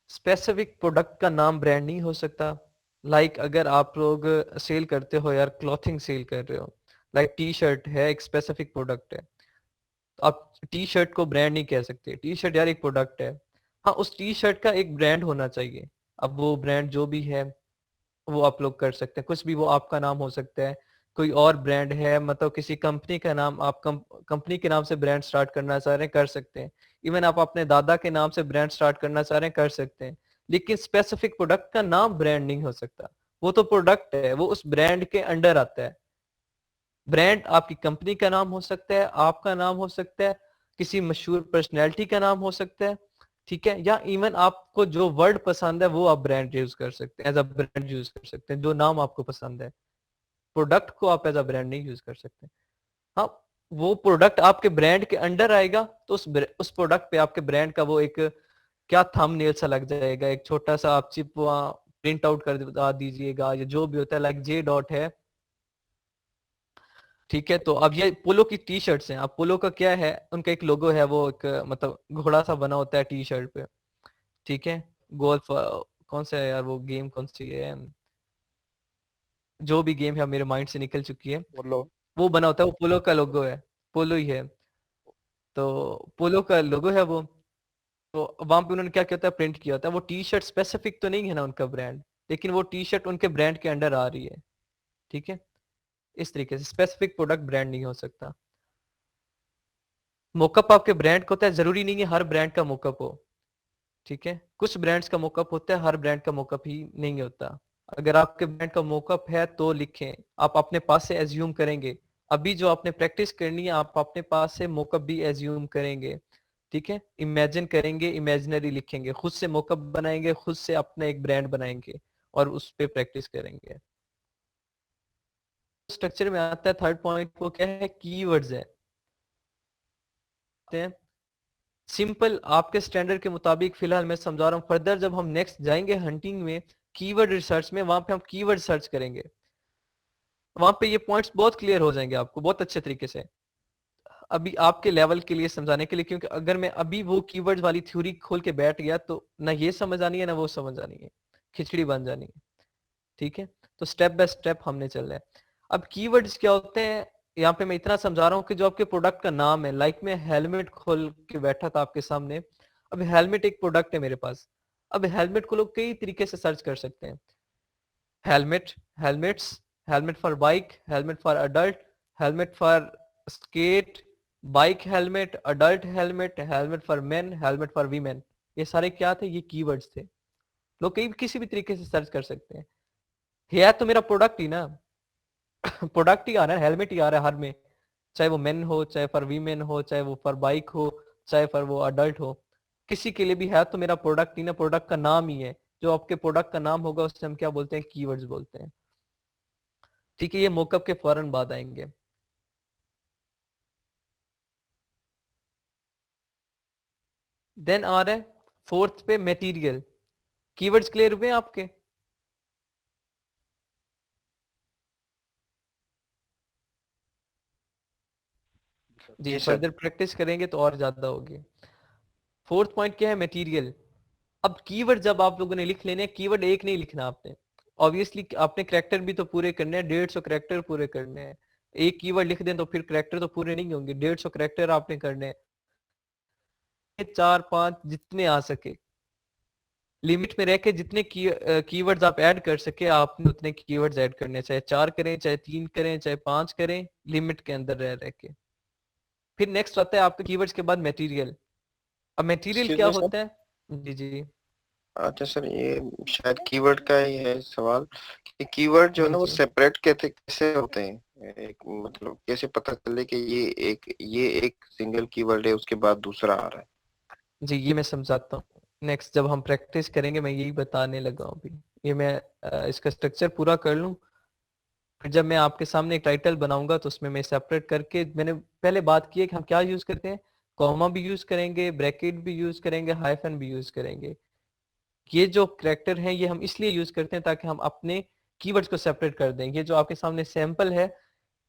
स्पेसिफिक प्रोडक्ट का नाम ब्रांड नहीं हो सकता। लाइक अगर आप लोग सेल करते हो यार, क्लॉथिंग सेल कर रहे हो, लाइक टी शर्ट है, एक स्पेसिफिक प्रोडक्ट है, तो आप टी शर्ट को ब्रांड नहीं कह सकते। टी शर्ट यार एक प्रोडक्ट है, हाँ उस टी शर्ट का एक ब्रांड होना चाहिए। अब वो ब्रांड जो भी है वो आप लोग कर सकते हैं, कुछ भी वो आपका नाम हो सकता है, कोई और ब्रांड है, मतलब किसी कंपनी का नाम, आप कंपनी के नाम से ब्रांड स्टार्ट करना चाह रहे हैं, कर सकते हैं। इवन आप अपने दादा के नाम से ब्रांड स्टार्ट करना चाह रहे हैं, कर सकते हैं। लेकिन स्पेसिफिक प्रोडक्ट का नाम ब्रांड नहीं हो सकता, वो तो प्रोडक्ट है, वो उस ब्रांड के अंडर आता है। ब्रांड आपकी कंपनी का नाम हो सकता है, आपका नाम हो सकता है, किसी मशहूर पर्सनैलिटी का नाम हो सकता है, ठीक है, या इवन आपको जो वर्ड पसंद है वो आप ब्रांड यूज कर सकते हैं, एज अ ब्रांड यूज कर सकते हैं, जो नाम आपको पसंद है। प्रोडक्ट को आप एज अ ब्रांड नहीं यूज कर सकते। हाँ, वो प्रोडक्ट आपके ब्रांड के अंडर आएगा तो उस प्रोडक्ट पे आपके ब्रांड का वो एक क्या थंबनेल सा लग जाएगा, एक छोटा सा आप चिप वहाँ प्रिंट आउट कर दीजिएगा, या जो भी होता है, लाइक जे डॉट है, ठीक है। तो अब ये पोलो की टी शर्ट्स हैं, अब पोलो का क्या है, उनका एक लोगो है, वो एक मतलब घोड़ा सा बना होता है टी शर्ट पे, ठीक है। गोल्फ कौन सा है यार, वो गेम कौन सी है, जो भी गेम है मेरे माइंड से निकल चुकी है, बोलो। वो बना होता है, वो पोलो का लोगो है, पोलो ही है। तो पोलो का लोगो है वो, तो वहां पे उन्होंने क्या किया होता है, प्रिंट किया होता है। वो टी शर्ट स्पेसिफिक तो नहीं है ना उनका ब्रांड, लेकिन वो टी शर्ट उनके ब्रांड के अंडर आ रही है, ठीक है। इस तरीके से स्पेसिफिक प्रोडक्ट ब्रांड नहीं हो सकता। मोकअप आपके ब्रांड का होता है, जरूरी नहीं है हर ब्रांड का मोकअप हो, ठीक है। कुछ ब्रांड्स का मोकअप होता है, हर ब्रांड का मोकअप ही नहीं होता। अगर आपके ब्रांड का मोकअप है तो लिखें, आप अपने पास से एज्यूम करेंगे। अभी जो आपने प्रैक्टिस करनी है, आप अपने पास से मोकअप भी एज्यूम करेंगे, ठीक है। इमेजिन करेंगे, इमेजिनरी लिखेंगे, खुद से मोकअप बनाएंगे, खुद से अपना एक ब्रांड बनाएंगे और उस पे प्रैक्टिस करेंगे। स्ट्रक्चर में आता है थर्ड पॉइंट, वो क्या है, कीवर्ड्स है। सिंपल आपके स्टैंडर्ड के मुताबिक फिलहाल मैं समझा रहा हूँ, फर्दर जब हम नेक्स्ट जाएंगे हंटिंग में, कीवर्ड रिसर्च में, वहां पे हम कीवर्ड सर्च करेंगे, वहां पे ये पॉइंट्स बहुत क्लियर हो जाएंगे आपको बहुत अच्छे तरीके से। अभी आपके लेवल के लिए समझाने के लिए, क्योंकि अगर मैं अभी वो कीवर्ड वाली थ्योरी खोल के बैठ गया तो ना ये समझ आनी है ना वो समझ आनी है, खिचड़ी बन जानी है, ठीक है। तो स्टेप बाय स्टेप हमने चलना है। अब कीवर्ड्स क्या होते हैं, यहाँ पे मैं इतना समझा रहा हूँ कि जो आपके प्रोडक्ट का नाम है, लाइक मैं हेलमेट खोल के बैठा था आपके सामने, अब हेलमेट एक प्रोडक्ट है मेरे पास। अब हेलमेट को लोग कई तरीके से सर्च कर सकते हैं, helmet, helmets, helmet for bike, helmet for adult, helmet for skate, bike helmet, adult helmet, helmet for men, helmet for women. ये सारे क्या थे, ये कीवर्ड्स थे। लोग कई किसी भी तरीके से सर्च कर सकते हैं। है तो मेरा प्रोडक्ट ही ना, प्रोडक्ट ही आ रहा है, हेलमेट ही आ रहा है हर में, चाहे वो मेन हो, चाहे फॉर वीमेन हो, चाहे वो फॉर बाइक हो, चाहे फॉर वो अडल्ट हो, किसी के लिए भी है तो मेरा प्रोडक्ट ही ना, प्रोडक्ट का नाम ही है। जो आपके प्रोडक्ट का नाम होगा उससे हम क्या बोलते हैं, कीवर्ड्स बोलते हैं, ठीक है। ये मोकअप के फौरन बाद आएंगे। देन आ रहा है फोर्थ पे मटेरियल। कीवर्ड्स क्लियर हुए आपके? जी, जी सर। फर्दर प्रैक्टिस करेंगे तो और ज्यादा होगी। फोर्थ पॉइंट क्या है, मटेरियल। अब कीवर्ड जब आप लोगों ने लिख लेने, कीवर्ड एक नहीं लिखना आपने, ऑब्वियसली आपने करेक्टर भी तो पूरे करने हैं, 150 करेक्टर पूरे करने हैं। एक कीवर्ड लिख दें तो फिर करेक्टर तो पूरे नहीं होंगे, 150 करेक्टर आपने करने हैं। 4-5 जितने आ सके, लिमिट में रह के जितने कीवर्ड्स आप ऐड कर सके आपने उतने कीवर्ड्स ऐड करने हैं, चाहे 4 करें, चाहे 3 करें, चाहे 5 करें, लिमिट के अंदर रह रह के। फिर नेक्स्ट आता है आपके कीवर्ड्स के बाद मटेरियल। अब मटेरियल एक्सक्यूज क्या मी सर। होता है? जी जी अच्छा सर, ये शायद कीवर्ड का ही है सवाल कि कीवर्ड जो है जी ना वो जी सेपरेट कैसे होते हैं, एक मतलब कैसे पता चले कि ये एक सिंगल कीवर्ड है उसके बाद दूसरा आ रहा है। जी, ये मैं समझाता हूँ। नेक्स्ट जब हम प्रैक्टिस करेंगे मैं यही बताने लगा हूँ अभी। ये मैं इसका स्ट्रक्चर पूरा कर लूँ, फिर जब मैं आपके सामने एक टाइटल बनाऊंगा तो उसमें मैं सेपरेट करके, मैंने पहले बात की है कि हम क्या यूज करते हैं, कॉमा भी यूज करेंगे, ब्रैकेट भी यूज करेंगे, हाइफन भी यूज करेंगे। ये जो करैक्टर हैं ये हम इसलिए यूज करते हैं ताकि हम अपने कीवर्ड्स को सेपरेट कर दें। ये जो आपके सामने सैंपल है,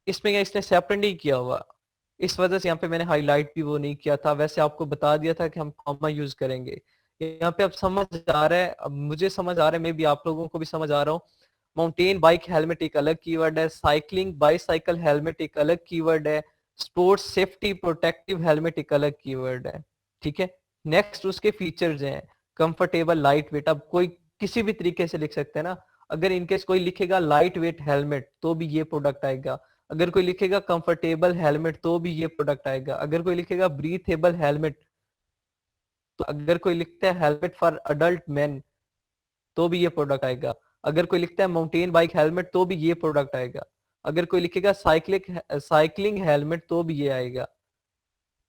इसमें क्या इसने सेपरेट नहीं किया हुआ, इस वजह से यहाँ पे मैंने हाईलाइट भी वो नहीं किया था, वैसे आपको बता दिया था कि हम कॉमा यूज करेंगे। यहाँ पे अब समझ आ रहा है, अब मुझे समझ आ रहा है, मे भी आप लोगों को भी समझ आ रहा हूँ। माउंटेन बाइक हेलमेट एक अलग कीवर्ड है, साइकिलिंग बाईसाइकिल हेलमेट एक अलग कीवर्ड है, स्पोर्ट्स सेफ्टी प्रोटेक्टिव हेलमेट एक अलग कीवर्ड है, ठीक है। नेक्स्ट उसके फीचर्स हैं, कंफर्टेबल लाइट वेट। अब कोई किसी भी तरीके से लिख सकते हैं ना, अगर इनकेस कोई लिखेगा लाइट वेट हेलमेट तो भी ये प्रोडक्ट आएगा, अगर कोई लिखेगा कंफर्टेबल हेलमेट तो भी ये प्रोडक्ट आएगा, अगर कोई लिखेगा ब्रीथेबल हेलमेट, तो अगर कोई लिखता है हेलमेट फॉर अडल्ट मैन तो भी ये प्रोडक्ट आएगा, अगर कोई लिखता है माउंटेन बाइक हेलमेट तो भी ये प्रोडक्ट आएगा, अगर कोई लिखेगा साइकिलिंग हेलमेट तो भी ये आएगा,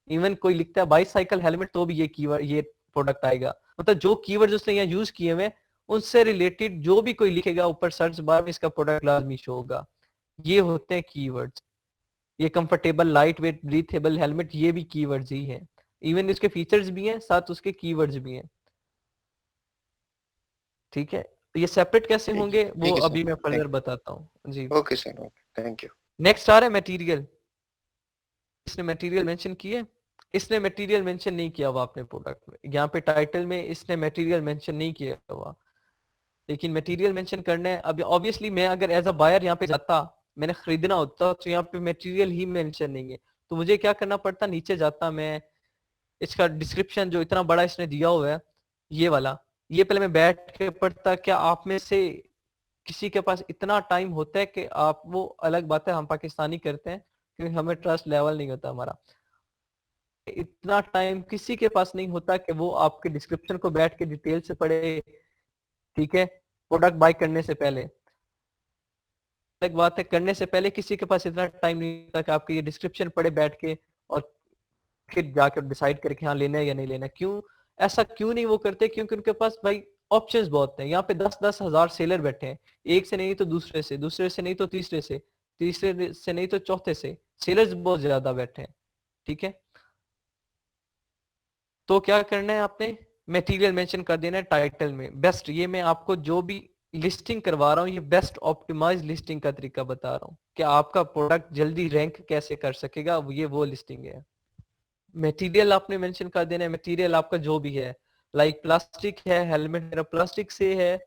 इवन कोई लिखता है बाईसाइकिल हेलमेट तो भी ये कीवर्ड ये प्रोडक्ट आएगा। मतलब जो कीवर्ड उसने यहाँ यूज किए हुए उनसे रिलेटेड जो भी कोई लिखेगा ऊपर सर्च बार में इसका प्रोडक्ट लाजमी शो होगा। ये होते हैं कीवर्ड्स। ये comfortable, light weight, breathable helmet ये भी कीवर्ड्स ही हैं। इवन इसके फीचर्स भी हैं साथ उसके कीवर्ड्स भी हैं। ठीक है, तो ये सेपरेट कैसे ठीक होंगे है वो सर, अभी मैं फर्दर बताता हूँ जी। Okay sir, okay, thank you. Next आ रहा है मटेरियल। इसने मटेरियल मेंशन किए, इसने मटेरियल मेंशन नहीं किया हुआ अपने प्रोडक्ट में, यहाँ पे टाइटल में इसने मटेरियल मेंशन नहीं किया हुआ, लेकिन मटेरियल मेंशन करना है। अब ऑब्वियसली मैं अगर एज अ बायर यहाँ पे जाता, मैंने खरीदना होता तो यहाँ पे मटेरियल ही मेंशन नहीं है, तो मुझे क्या करना पड़ता, नीचे जाता मैं, इसका डिस्क्रिप्शन जो इतना बड़ा इसने दिया हुआ है ये वाला, ये पहले मैं बैठ के पढ़ता। क्या आप में से किसी के पास इतना टाइम होता है कि आप, वो अलग बात है हम पाकिस्तानी करते हैं क्योंकि हमें ट्रस्ट लेवल नहीं होता हमारा, इतना टाइम किसी के पास नहीं होता कि वो आपके डिस्क्रिप्शन को बैठ के डिटेल से पढ़े। ठीक है, प्रोडक्ट बाय करने से पहले, एक बात है करने से पहले किसी के पास इतना टाइम नहीं होता कि आपके ये डिस्क्रिप्शन पढ़े बैठ के और फिर जाकर डिसाइड करे कि हाँ लेना है या नहीं लेना है। क्यों ऐसा क्यों नहीं वो करते, क्योंकि उनके पास भाई ऑप्शंस बहुत हैं। यहाँ पे 10-10 हजार सेलर बैठे हैं, एक से नहीं तो दूसरे से, दूसरे से नहीं तो तीसरे से, तीसरे से नहीं तो चौथे से, सेलर्स बहुत ज्यादा बैठे हैं। ठीक है, तो क्या करना है आपने, मटेरियल मेंशन कर देना है टाइटल में। बेस्ट, ये मैं आपको जो भी लिस्टिंग करवा रहा हूँ ये बेस्ट ऑप्टिमाइज लिस्टिंग का तरीका बता रहा हूँ कि आपका प्रोडक्ट जल्दी रैंक कैसे कर सकेगा, ये वो लिस्टिंग है। मटेरियल आपने मेंशन कर देना है, मटेरियल आपका जो भी है, लाइक प्लास्टिक है, हेलमेट मेरा प्लास्टिक से है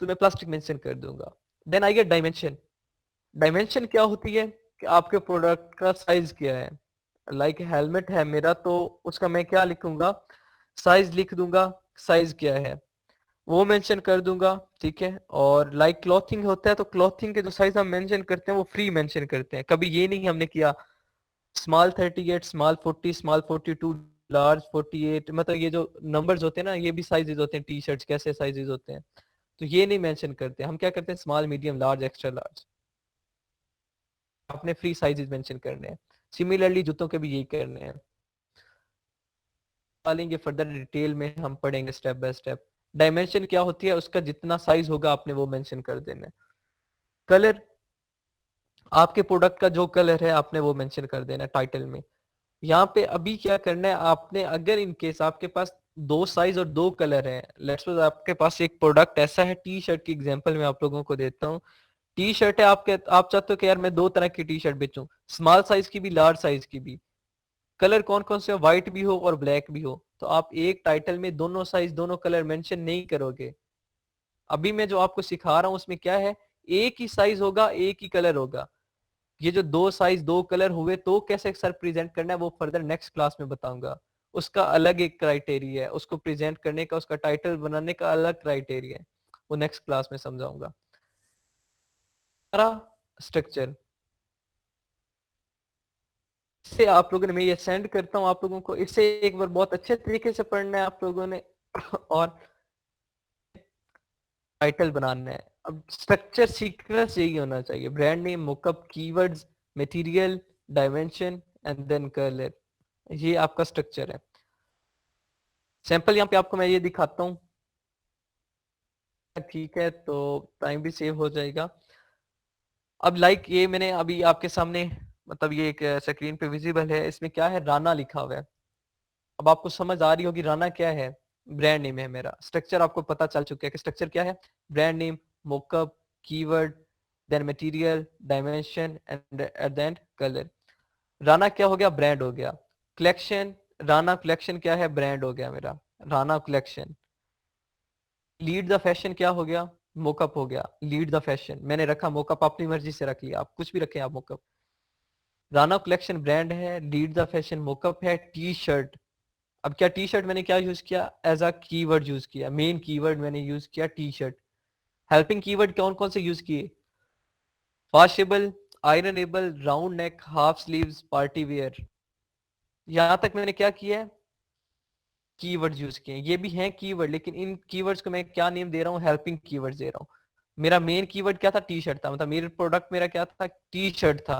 तो मैं प्लास्टिक मेंशन कर दूंगा। Then I get dimension. Dimension क्या होती है कि आपके प्रोडक्ट का साइज क्या है। लाइक हेलमेट है मेरा तो उसका मैं क्या लिखूंगा, साइज लिख दूंगा, साइज क्या है वो मेंशन कर दूंगा। ठीक है, और लाइक क्लॉथिंग होता है तो क्लॉथिंग के जो साइज हम मेंशन करते हैं वो फ्री मेंशन करते हैं, कभी ये नहीं हमने किया स्मॉल 38, स्मॉल 40, स्मॉल 42, लार्ज 48। मतलब ये जो नंबर्स होते हैं ना ये भी साइजेस होते हैं, टी शर्ट्स कैसे साइजेस होते हैं, तो ये नहीं मेंशन करते। हम क्या करते हैं small, medium, large, extra large, आपने फ्री साइजेस मेंशन करने हैं। सिमिलरली जूतों के भी यही करने हैं। पालेंगे फर्दर डिटेल में हम पढ़ेंगे स्टेप बाय स्टेप। डायमेंशन क्या होती है, उसका जितना साइज होगा आपने वो मेंशन कर देना है। कलर, आपके प्रोडक्ट का जो कलर है आपने वो मेंशन कर देना है टाइटल में। यहाँ पे अभी क्या करना है आपने, अगर इन केस आपके पास 2 साइज और 2 कलर है, लेट्स सपोज आपके पास एक प्रोडक्ट ऐसा है, टी शर्ट की एग्जांपल मैं आप लोगों को देता हूँ। टी शर्ट है, आप चाहते हो कि यार मैं 2 तरह की टी शर्ट बेचूं, स्मॉल साइज की भी, लार्ज साइज की भी, कलर कौन कौन से, व्हाइट भी हो और ब्लैक भी हो, तो आप एक टाइटल में दोनों साइज दोनों कलर मेंशन नहीं करोगे। अभी मैं जो आपको सिखा रहा हूँ उसमें क्या है, एक ही साइज होगा, एक ही कलर होगा। ये जो 2 साइज 2 कलर हुए तो कैसे सर प्रेजेंट करना है वो फर्दर नेक्स्ट क्लास में बताऊंगा। उसका अलग एक क्राइटेरिया है, उसको प्रेजेंट करने का, उसका टाइटल बनाने का अलग क्राइटेरिया है, वो नेक्स्ट क्लास में समझाऊंगा। स्ट्रक्चर, इससे आप लोगों ने, मैं ये सेंड करता हूँ आप लोगों को, इससे एक बार बहुत अच्छे तरीके से पढ़ना है आप लोगों ने और टाइटल बनाना है। अब स्ट्रक्चर सीक्वेंस यही होना चाहिए, brand name, mockup, keywords, material, dimension and then colour, ये आपका स्ट्रक्चर है। सैंपल यहाँ पे आपको मैं ये दिखाता हूँ, ठीक है, तो टाइम भी सेव हो जाएगा। अब लाइक ये मैंने अभी आपके सामने, मतलब ये एक स्क्रीन पे विजिबल है, इसमें क्या है, राना लिखा हुआ है। अब आपको समझ आ रही होगी राना क्या है, ब्रांड नेम है मेरा। स्ट्रक्चर आपको पता चल चुका है कि स्ट्रक्चर क्या है, brand name, mockup, keyword, then material, dimension and at the end colour. Rana क्या हो गया, ब्रांड हो गया। कलेक्शन, राना कलेक्शन क्या है, ब्रांड हो गया मेरा, Rana collection. Lead the fashion क्या हो गया, मोकअप हो गया, लीड द फैशन मैंने रखा, मोकअप अपनी मर्जी से रख लिया, आप कुछ भी रखें आप मोकअप। राना कलेक्शन ब्रांड है, लीड द फैशन मोकअप है, टी शर्ट अब क्या टी शर्ट मैंने क्या यूज किया, एज अ कीवर्ड यूज किया, मेन कीवर्ड मैंने यूज किया टी शर्ट। हेल्पिंग कीवर्ड कौन कौन से यूज किए, washable, ironable, round neck, half sleeves, party wear. यहां तक मैंने क्या किया है, कीवर्ड्स यूज किए हैं। ये भी हैं कीवर्ड, लेकिन इन कीवर्ड्स को मैं क्या नेम दे रहा हूँ, हेल्पिंग कीवर्ड्स दे रहा हूँ। मेरा मेन कीवर्ड क्या था, टी शर्ट था, मतलब मेरा प्रोडक्ट मेरा क्या था, टी शर्ट था।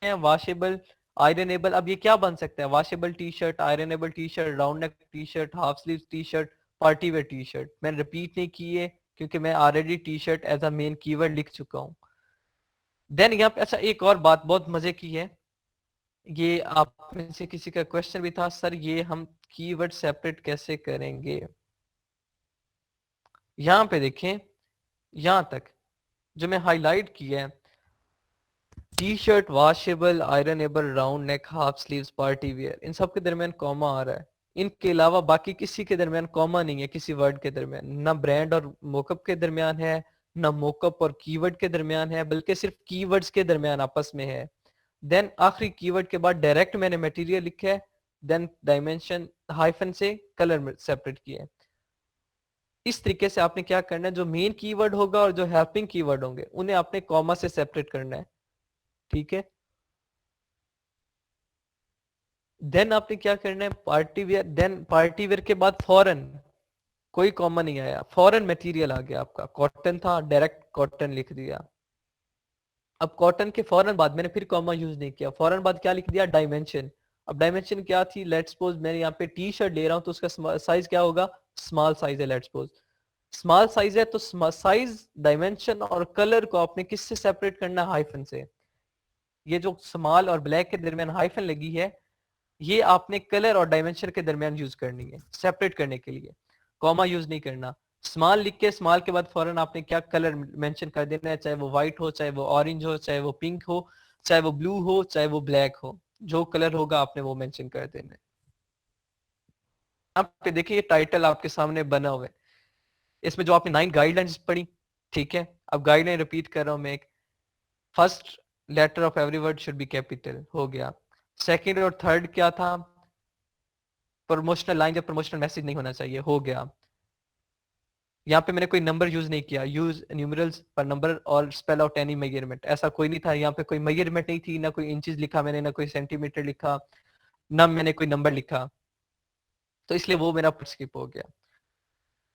वॉशेबल, आयरनेबल, अब ये क्या बन सकता है, washable T shirt, ironable T shirt, round neck T shirt, half sleeve T shirt, party wear T shirt. मैंने रिपीट नहीं किए क्योंकि मैं already T shirt as a main keyword लिख चुका हूँ। देन यहाँ पे अच्छा एक और बात बहुत मजे की है, ये आप में से किसी का क्वेश्चन भी था, सर ये हम कीवर्ड सेपरेट कैसे करेंगे। यहां पे देखें, यहां तक जो मैं हाईलाइट किया है, T shirt, washable, ironable, round neck, half sleeves, party wear, इन सब के दरमियान कॉमा आ रहा है। इनके अलावा बाकी किसी के दरमियान कॉमा नहीं है, किसी वर्ड के दरमियान, ना ब्रांड और मोकअप के दरमियान है, ना मोकअप और कीवर्ड के दरमियान है, बल्कि सिर्फ कीवर्ड्स के दरमियान आपस में है। देन आखिरी कीवर्ड के बाद डायरेक्ट मैंने मटेरियल लिखा है, देन डायमेंशन हाइफन से कलर सेपरेट किया है। इस तरीके से आपने क्या करना है, जो मेन कीवर्ड होगा और जो हेल्पिंग कीवर्ड होंगे उन्हें आपने कॉमा से सेपरेट करना है, ठीक है। देन आपने क्या करना है, party wear, then party wear के बाद फॉरन, कोई कॉमा नहीं आया, फॉरन मटेरियल आ गया आपका, कॉटन था, डायरेक्ट कॉटन लिख दिया। अब कॉटन के फौरन बाद मैंने फिर कॉमा यूज नहीं किया, फौरन बाद क्या लिख दिया, डायमेंशन। अब डायमेंशन क्या थी, लेट्स सपोज मैंने यहाँ पे टी शर्ट ले रहा हूँ तो उसका साइज क्या होगा, स्मॉल साइज है, लेट्स सपोज स्मॉल साइज है, तो साइज, डायमेंशन और कलर को आपने किससे सेपरेट करना है, हाइफन से। ये जो स्मॉल और ब्लैक के दरमियान हाइफन लगी है, ये आपने कलर और डायमेंशन के दरमियान यूज करनी है सेपरेट करने के लिए, कॉमा यूज नहीं करना। स्मॉल लिख के स्मॉल के बाद फौरन आपने क्या कलर मेंशन कर देना है, चाहे वो व्हाइट हो, चाहे वो ऑरेंज हो, चाहे वो पिंक हो, चाहे वो ब्लू हो, चाहे वो ब्लैक हो, जो कलर होगा आपने वो मेंशन कर देना है। आप पे देखिए ये टाइटल आपके सामने बना हुआ है, इसमें जो आपने 9 गाइडलाइंस पढ़ी, ठीक है। अब गाइडलाइन रिपीट कर रहा हूं मैं, एक, first letter of every word should be capital, हो गया। सेकंड और थर्ड क्या था, प्रमोशनल लाइन या प्रमोशनल मैसेज नहीं होना चाहिए, हो गया। यहाँ पे मैंने कोई नंबर यूज नहीं किया, यूज न्यूमरल्स पर नंबर और स्पेल आउट एनी मेजरमेंट, ऐसा कोई नहीं था, यहाँ पे कोई मेजरमेंट नहीं थी, ना कोई इंचेस लिखा मैंने, ना कोई सेंटीमीटर लिखा, ना मैंने कोई नंबर लिखा, तो इसलिए वो मेरा स्किप हो गया,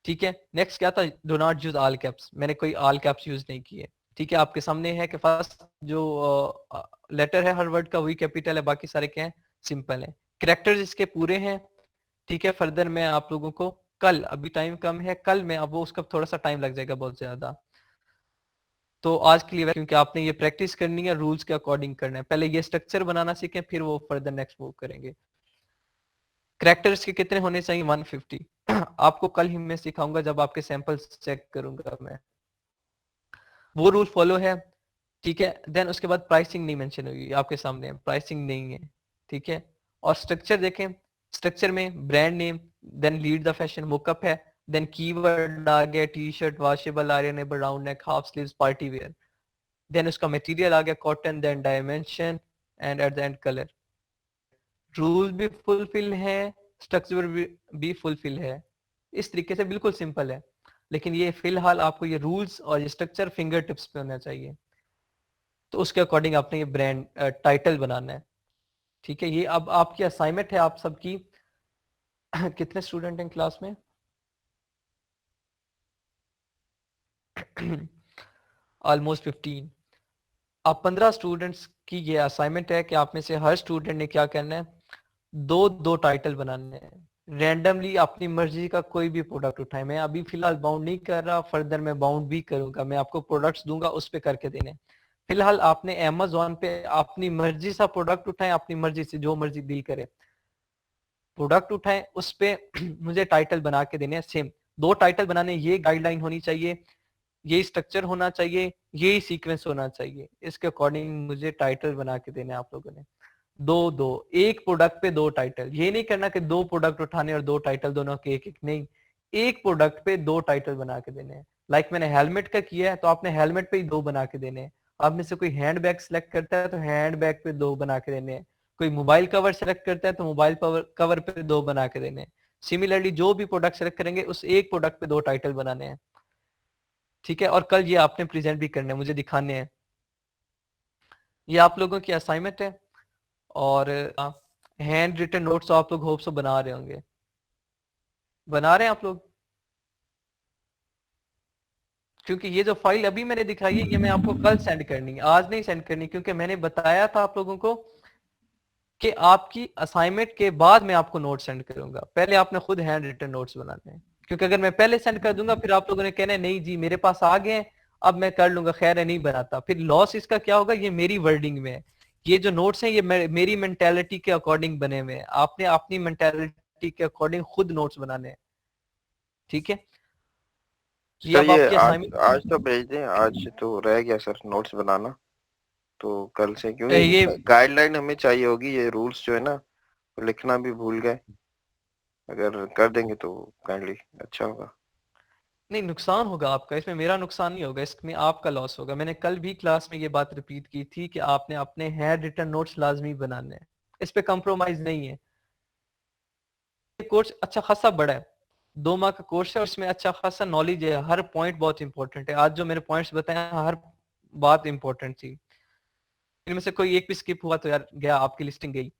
ठीक है। नेक्स्ट क्या था, do not use all caps, मैंने कोई ऑल कैप्स यूज नहीं किए, ठीक है। आपके सामने है कि फर्स्ट जो लेटर है हर वर्ड का वही कैपिटल है, बाकी सारे क्या है, सिंपल है। कैरेक्टर्स इसके पूरे हैं, ठीक है। फर्दर मैं आप लोगों को कल, अभी टाइम कम है, कल में अब वो उसका थोड़ा सा टाइम लग जाएगा बहुत ज्यादा, तो आज के लिए क्योंकि आपने ये प्रैक्टिस करनी है, रूल्स के अकॉर्डिंग करना है, पहले ये स्ट्रक्चर बनाना सीखें, फिर वो फर्दर नेक्स्ट मूव करेंगे। कैरेक्टर्स के कितने होने चाहिए, 150। आपको कल ही मैं सिखाऊंगा जब आपके सैंपल्स चेक करूंगा मैं, वो रूल फॉलो है, ठीक है। देन उसके बाद प्राइसिंग नहीं मेंशन हुई आपके सामने, प्राइसिंग नहीं है, ठीक है। और स्ट्रक्चर देखें, स्ट्रक्चर में brand name, then lead the fashion, mockup है, देन कीवर्ड आ गया T shirt, washable, ironable, round neck, half sleeves, party wear, then उसका मटेरियल आ गया cotton, then dimension and at the end colour. Rule भी fulfil है, structure भी fulfil है, इस तरीके से बिल्कुल सिंपल है। लेकिन ये फिलहाल आपको ये रूल्स और ये स्ट्रक्चर फिंगर टिप्स पे होना चाहिए, तो उसके अकॉर्डिंग आपने ये ब्रांड टाइटल बनाना है, ठीक है। ये अब आपकी असाइनमेंट है आप सबकी। कितने स्टूडेंट हैं क्लास में? ऑलमोस्ट 15। आप 15 स्टूडेंट्स की ये असाइनमेंट है कि आप में से हर स्टूडेंट ने क्या करना है, दो दो टाइटल बनाने हैं, रैंडमली अपनी मर्जी का कोई भी प्रोडक्ट उठाए। मैं अभी फिलहाल बाउंड नहीं कर रहा, फर्दर मैं बाउंड भी करूंगा, मैं आपको प्रोडक्ट्स दूंगा उस पे करके देने। फिलहाल आपने अमेज़न पे अपनी मर्जी सा प्रोडक्ट उठाए, अपनी मर्जी से जो मर्जी दिल करे प्रोडक्ट उठाएं, उस पे मुझे टाइटल बना के देने हैं सेम। दो टाइटल बनाने, ये गाइडलाइन होनी चाहिए, ये स्ट्रक्चर होना चाहिए, ये सीक्वेंस होना चाहिए, इसके अकॉर्डिंग मुझे टाइटल बना के देने आप लोगों ने। दो दो, एक प्रोडक्ट पे दो टाइटल, ये नहीं करना कि दो प्रोडक्ट उठाने और दो टाइटल दोनों के एक एक, नहीं, एक प्रोडक्ट पे दो टाइटल बना के देने हैं। लाइक मैंने हेलमेट का किया है तो आपने हेलमेट पे ही दो बना के देने हैं। आप में से कोई हैंड बैग सिलेक्ट करता है तो हैंड बैग पे दो बना के देने हैं, कोई मोबाइल कवर सेलेक्ट करता है तो मोबाइल कवर पे 2 बना के देने हैं। सिमिलरली जो भी प्रोडक्ट सेलेक्ट करेंगे उस एक प्रोडक्ट पे 2 टाइटल बनाने हैं, ठीक है। और कल ये आपने प्रेजेंट भी करने हैं, मुझे दिखाने हैं। ये आप लोगों की असाइनमेंट है और हैंड रिटन नोट्स आप लोग होप सो बना रहे होंगे, बना रहे हैं आप लोग, क्योंकि ये जो फाइल अभी मैंने दिखाई है ये मैं आपको कल सेंड करनी है, आज नहीं सेंड करनी, क्योंकि मैंने बताया था आप लोगों को कि आपकी असाइनमेंट के बाद मैं आपको नोट सेंड करूंगा, पहले आपने खुद हैंड रिटन नोट्स बनाने हैं। क्योंकि अगर मैं पहले सेंड कर दूंगा फिर आप लोगों ने कहना है नहीं जी मेरे पास आ गए हैं अब मैं कर लूंगा, खैर है नहीं बनाता, फिर लॉस इसका क्या होगा, ये मेरी वर्डिंग में है, ये जो नोट्स हैं ये मेरी मेंटेलिटी के अकॉर्डिंग बने हुए हैं, आपने अपनी मेंटेलिटी के अकॉर्डिंग खुद नोट्स बनाने हैं, ठीक है। ये सर अब ये आपकी असाइनमेंट आज तो भेज दें, आज तो रह गया सर नोट्स बनाना, तो कल से, क्योंकि ये गाइडलाइन हमें चाहिए होगी, ये रूल्स जो है ना वो लिखना भी भूल गए, अगर कर देंगे तो काइंडली अच्छा होगा। नहीं नुकसान होगा आपका, इसमें मेरा नुकसान नहीं होगा, इसमें आपका लॉस होगा। मैंने कल भी क्लास में ये बात रिपीट की थी कि आपने अपने हैंड रिटन नोट्स लाजमी बनाने हैं, इस पे कंप्रोमाइज नहीं है। कोर्स अच्छा खासा बड़ा है, 2 माह का कोर्स है और इसमें अच्छा खासा नॉलेज है, हर पॉइंट बहुत इंपॉर्टेंट है। आज जो मेरे पॉइंट्स बताए हर बात इंपॉर्टेंट थी, इनमें से कोई एक भी स्किप हुआ तो यार गया, आपकी लिस्टिंग गई।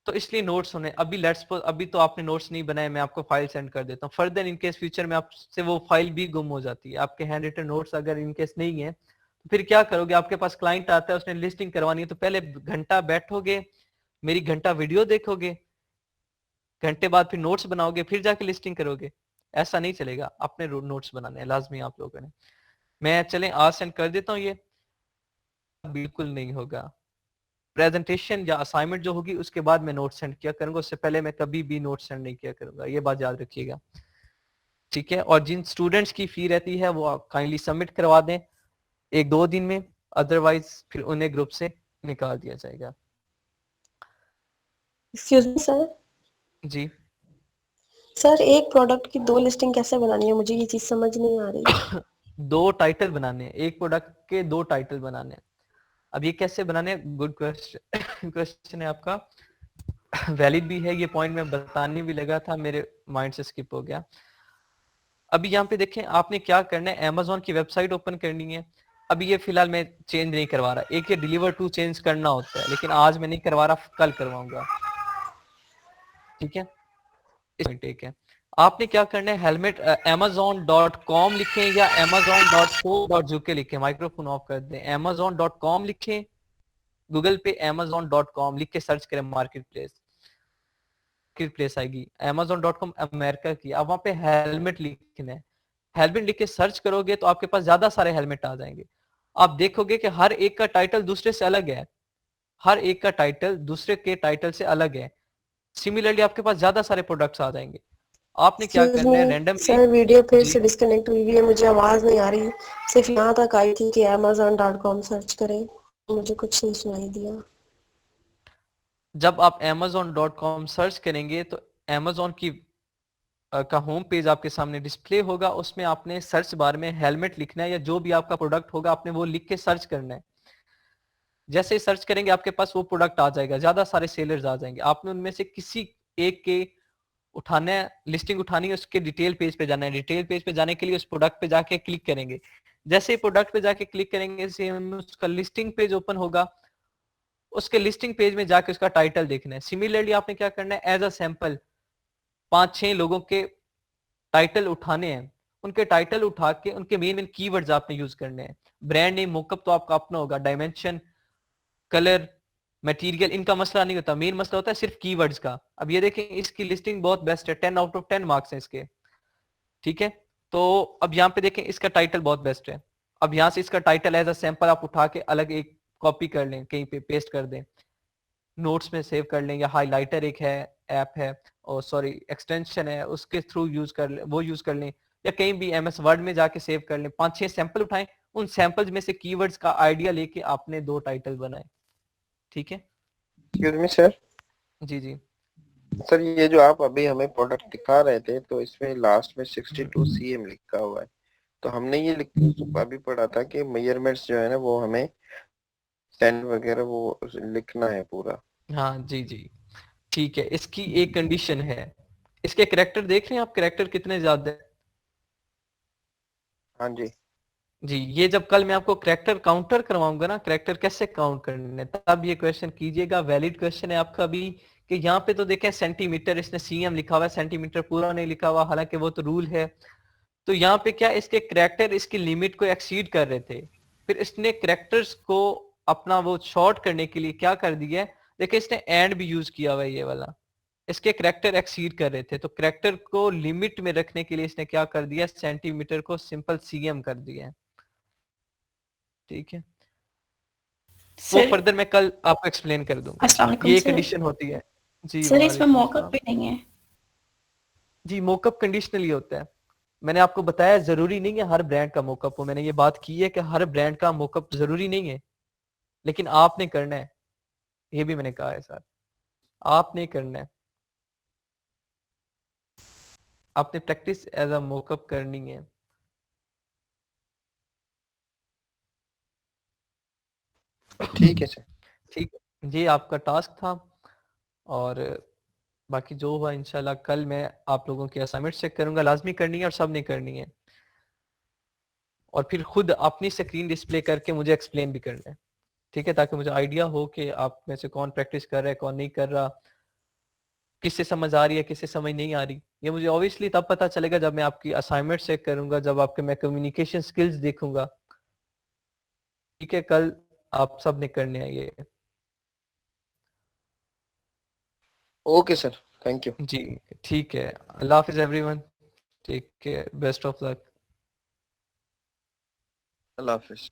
तो इसलिए नोट्स होने अभी लेट्स सपोज अभी तो आपने नोट्स नहीं बनाए, मैं आपको फाइल सेंड कर देता हूँ, फर्दर इन केस फ्यूचर में आपसे वो फाइल भी गुम हो जाती है, आपके हैंड रिटन नोट्स अगर इन केस नहीं है तो फिर क्या करोगे, आपके पास क्लाइंट आता है उसने लिस्टिंग करवानी है तो पहले घंटा बैठोगे, मेरी घंटा वीडियो देखोगे, घंटे बाद फिर नोट्स बनाओगे, फिर जाके लिस्टिंग करोगे, ऐसा नहीं चलेगा। अपने नोट्स बनाने हैं लाजमी आप लोगों ने। मैं चले आज सेंड कर देता हूँ, ये बिल्कुल नहीं होगा। प्रेजेंटेशन या असाइनमेंट जो होगी उसके बाद मैं नोट सेंड किया करूंगा, उससे पहले मैं कभी भी नोट सेंड नहीं किया करूंगा, ये बात याद रखिएगा, ठीक है। और जिन स्टूडेंट्स की फी रहती है वो काइंडली सबमिट करवा दें 1-2 दिन में, अदरवाइज फिर उन्हें ग्रुप से निकाल दिया जाएगा। एक्सक्यूज मी सर, जी सर एक प्रोडक्ट की 2 लिस्टिंग कैसे बनानी है, मुझे ये चीज समझ नहीं आ रही। 2 टाइटल बनाने हैं, एक प्रोडक्ट के 2 टाइटल बनाने हैं। अब ये कैसे बनाने हैं, गुड क्वेश्चन क्वेश्चन है आपका, वैलिड भी है ये पॉइंट, मैं बताने भी लगा था मेरे माइंड से स्किप हो गया। अभी यहाँ पे देखें आपने क्या करना है, Amazon की वेबसाइट ओपन करनी है। अभी ये फिलहाल मैं चेंज नहीं करवा रहा, एक ये डिलीवर टू चेंज करना होता है लेकिन आज मैं नहीं करवा रहा, कल करवाऊंगा, ठीक है। एक है, आपने क्या करना है, हेलमेट amazon.com लिखें या amazon.co.uk लिखें, माइक्रोफोन ऑफ कर दें, amazon.com लिखें, गूगल पे amazon.com लिख के सर्च करें, मार्केट प्लेस आएगी, amazon.com अमेरिका की। अब वहां पे हेलमेट लिखना है, हेलमेट लिख के सर्च करोगे तो आपके पास ज्यादा सारे हेलमेट आ जाएंगे। आप देखोगे कि हर एक का टाइटल दूसरे से अलग है, हर एक का टाइटल दूसरे के टाइटल से अलग है। सिमिलरली आपके पास ज्यादा सारे प्रोडक्ट्स आ जाएंगे। आपने क्या एक्सक्यूज करना है, मी रैंडमली सर, वीडियो फिर जी से डिस्कनेक्ट हुई हुई है, मुझे आवाज नहीं आ रही, सिर्फ यहाँ तक आई थी कि amazon.com सर्च करें, मुझे कुछ नहीं सुनाई दिया। जब आप amazon.com सर्च करेंगे तो amazon की का होम पेज आपके सामने डिस्प्ले होगा, उसमें आपने सर्च बार में हेलमेट लिखना है या जो भी आपका प्रोडक्ट होगा आपने वो लिख के सर्च करना है। जैसे ही सर्च करेंगे आपके पास वो प्रोडक्ट आ जाएगा, ज्यादा सारे सेलर्स आ जाएंगे, आपने उनमें से किसी एक के उठाना है, लिस्टिंग उठानी है, उसके डिटेल पेज पे जाना है, डिटेल पेज पे जाने के लिए उस प्रोडक्ट पे जाके क्लिक करेंगे, जैसे ही प्रोडक्ट पे जाके क्लिक करेंगे सेम उसका लिस्टिंग पेज ओपन होगा, उसके लिस्टिंग पेज में जाके उसका टाइटल देखना है। सिमिलरली आपने क्या करना है, एज अ सैंपल 5-6 लोगों के टाइटल उठाने हैं, उनके टाइटल उठा के उनके मेन मेन कीवर्ड्स आपने यूज करने हैं। ब्रांड नेम मोकअप तो आपका अपना होगा, डायमेंशन, कलर, मटेरियल, इनका मसला नहीं होता, मेन मसला होता है सिर्फ कीवर्ड्स का। अब ये देखें इसकी लिस्टिंग बहुत बेस्ट है, 10 आउट ऑफ 10 मार्क्स हैं इसके, ठीक है। तो अब यहाँ पे देखें इसका टाइटल बहुत बेस्ट है, अब यहाँ से इसका टाइटल एज अ सैंपल आप उठा के अलग एक कॉपी कर लें, कहीं पे पेस्ट कर दें, नोट्स में सेव कर लें, या हाइलाइटर एक है ऐप है और सॉरी एक्सटेंशन है उसके थ्रू यूज कर लें, वो यूज कर लें, या कहीं भी MS वर्ड में जाके सेव कर लें। 5-6 सैंपल उठाएं, उन सैंपल्स में से कीवर्ड्स का आइडिया लेके आपने 2 टाइटल बनाए, ठीक है। एक्सक्यूज मी सर, जी जी सर ये जो आप अभी हमें प्रोडक्ट दिखा रहे थे तो इसमें लास्ट में 62 cm लिखा हुआ है, तो हमने ये अभी पढ़ा था कि मेजरमेंट्स जो है ना वो हमें 10 वगैरह वो लिखना है पूरा। हाँ जी जी, ठीक है। इसकी एक कंडीशन है, इसके कैरेक्टर देख रहे हैं आप, कैरेक्टर कितने ज्यादा है? हाँ जी। जी, ये जब कल मैं आपको कैरेक्टर काउंटर करवाऊंगा ना, कैरेक्टर कैसे काउंट करने, तब ये क्वेश्चन कीजिएगा। वैलिड क्वेश्चन है आपका भी, कि यहाँ पे तो देखें सेंटीमीटर, इसने सीएम लिखा हुआ है, सेंटीमीटर पूरा नहीं लिखा हुआ, हालांकि वो तो रूल है। तो यहाँ पे क्या, इसके कैरेक्टर इसकी लिमिट को एक्सीड कर रहे थे, फिर इसने कैरेक्टर्स को अपना वो शॉर्ट करने के लिए क्या कर दिया है, देखिए इसने एंड भी यूज किया हुआ है ये वाला। इसके कैरेक्टर एक्सीड कर रहे थे, तो कैरेक्टर को लिमिट में रखने के लिए इसने क्या कर दिया, सेंटीमीटर को सिंपल सीएम कर दिया है। ठीक है, वो सर फर्दर मैं कल आपको एक्सप्लेन कर दूंगा। अस्सलाम वालेकुम ये सर। कंडीशन होती है जी। सर इसमें वालेकुम मॉकअप सलाम। भी नहीं है। जी, मोकअप कंडीशनली होता है। मैंने आपको बताया जरूरी नहीं है हर ब्रांड का मोकअप हो, मैंने ये बात की है कि हर ब्रांड का मोकअप जरूरी नहीं है, लेकिन आपने करना है, ये भी मैंने कहा है सर, आपने करना है, आपने प्रैक्टिस एज अ मोकअप करनी है। ठीक है सर। ठीक है, ये आपका टास्क था। और बाकी जो हुआ इंशाल्लाह कल मैं आप लोगों की असाइनमेंट चेक करूंगा, लाजमी करनी है और सब ने करनी है, और फिर खुद अपनी स्क्रीन डिस्प्ले करके मुझे एक्सप्लेन भी करना है। ठीक है, ताकि मुझे आइडिया हो कि आप में से कौन प्रैक्टिस कर रहा है, कौन नहीं कर रहा, किससे समझ आ रही है, किससे समझ नहीं आ रही। ये मुझे ऑब्वियसली तब पता चलेगा जब मैं आपकी असाइनमेंट चेक करूंगा, जब आपके मैं कम्युनिकेशन स्किल्स देखूंगा। ठीक है, कल आप सब ने करने हैं ये। Okay sir, thank you. जी ठीक है, अल्लाह हाफिज everyone, take care, best of luck. अल्लाह हाफिज।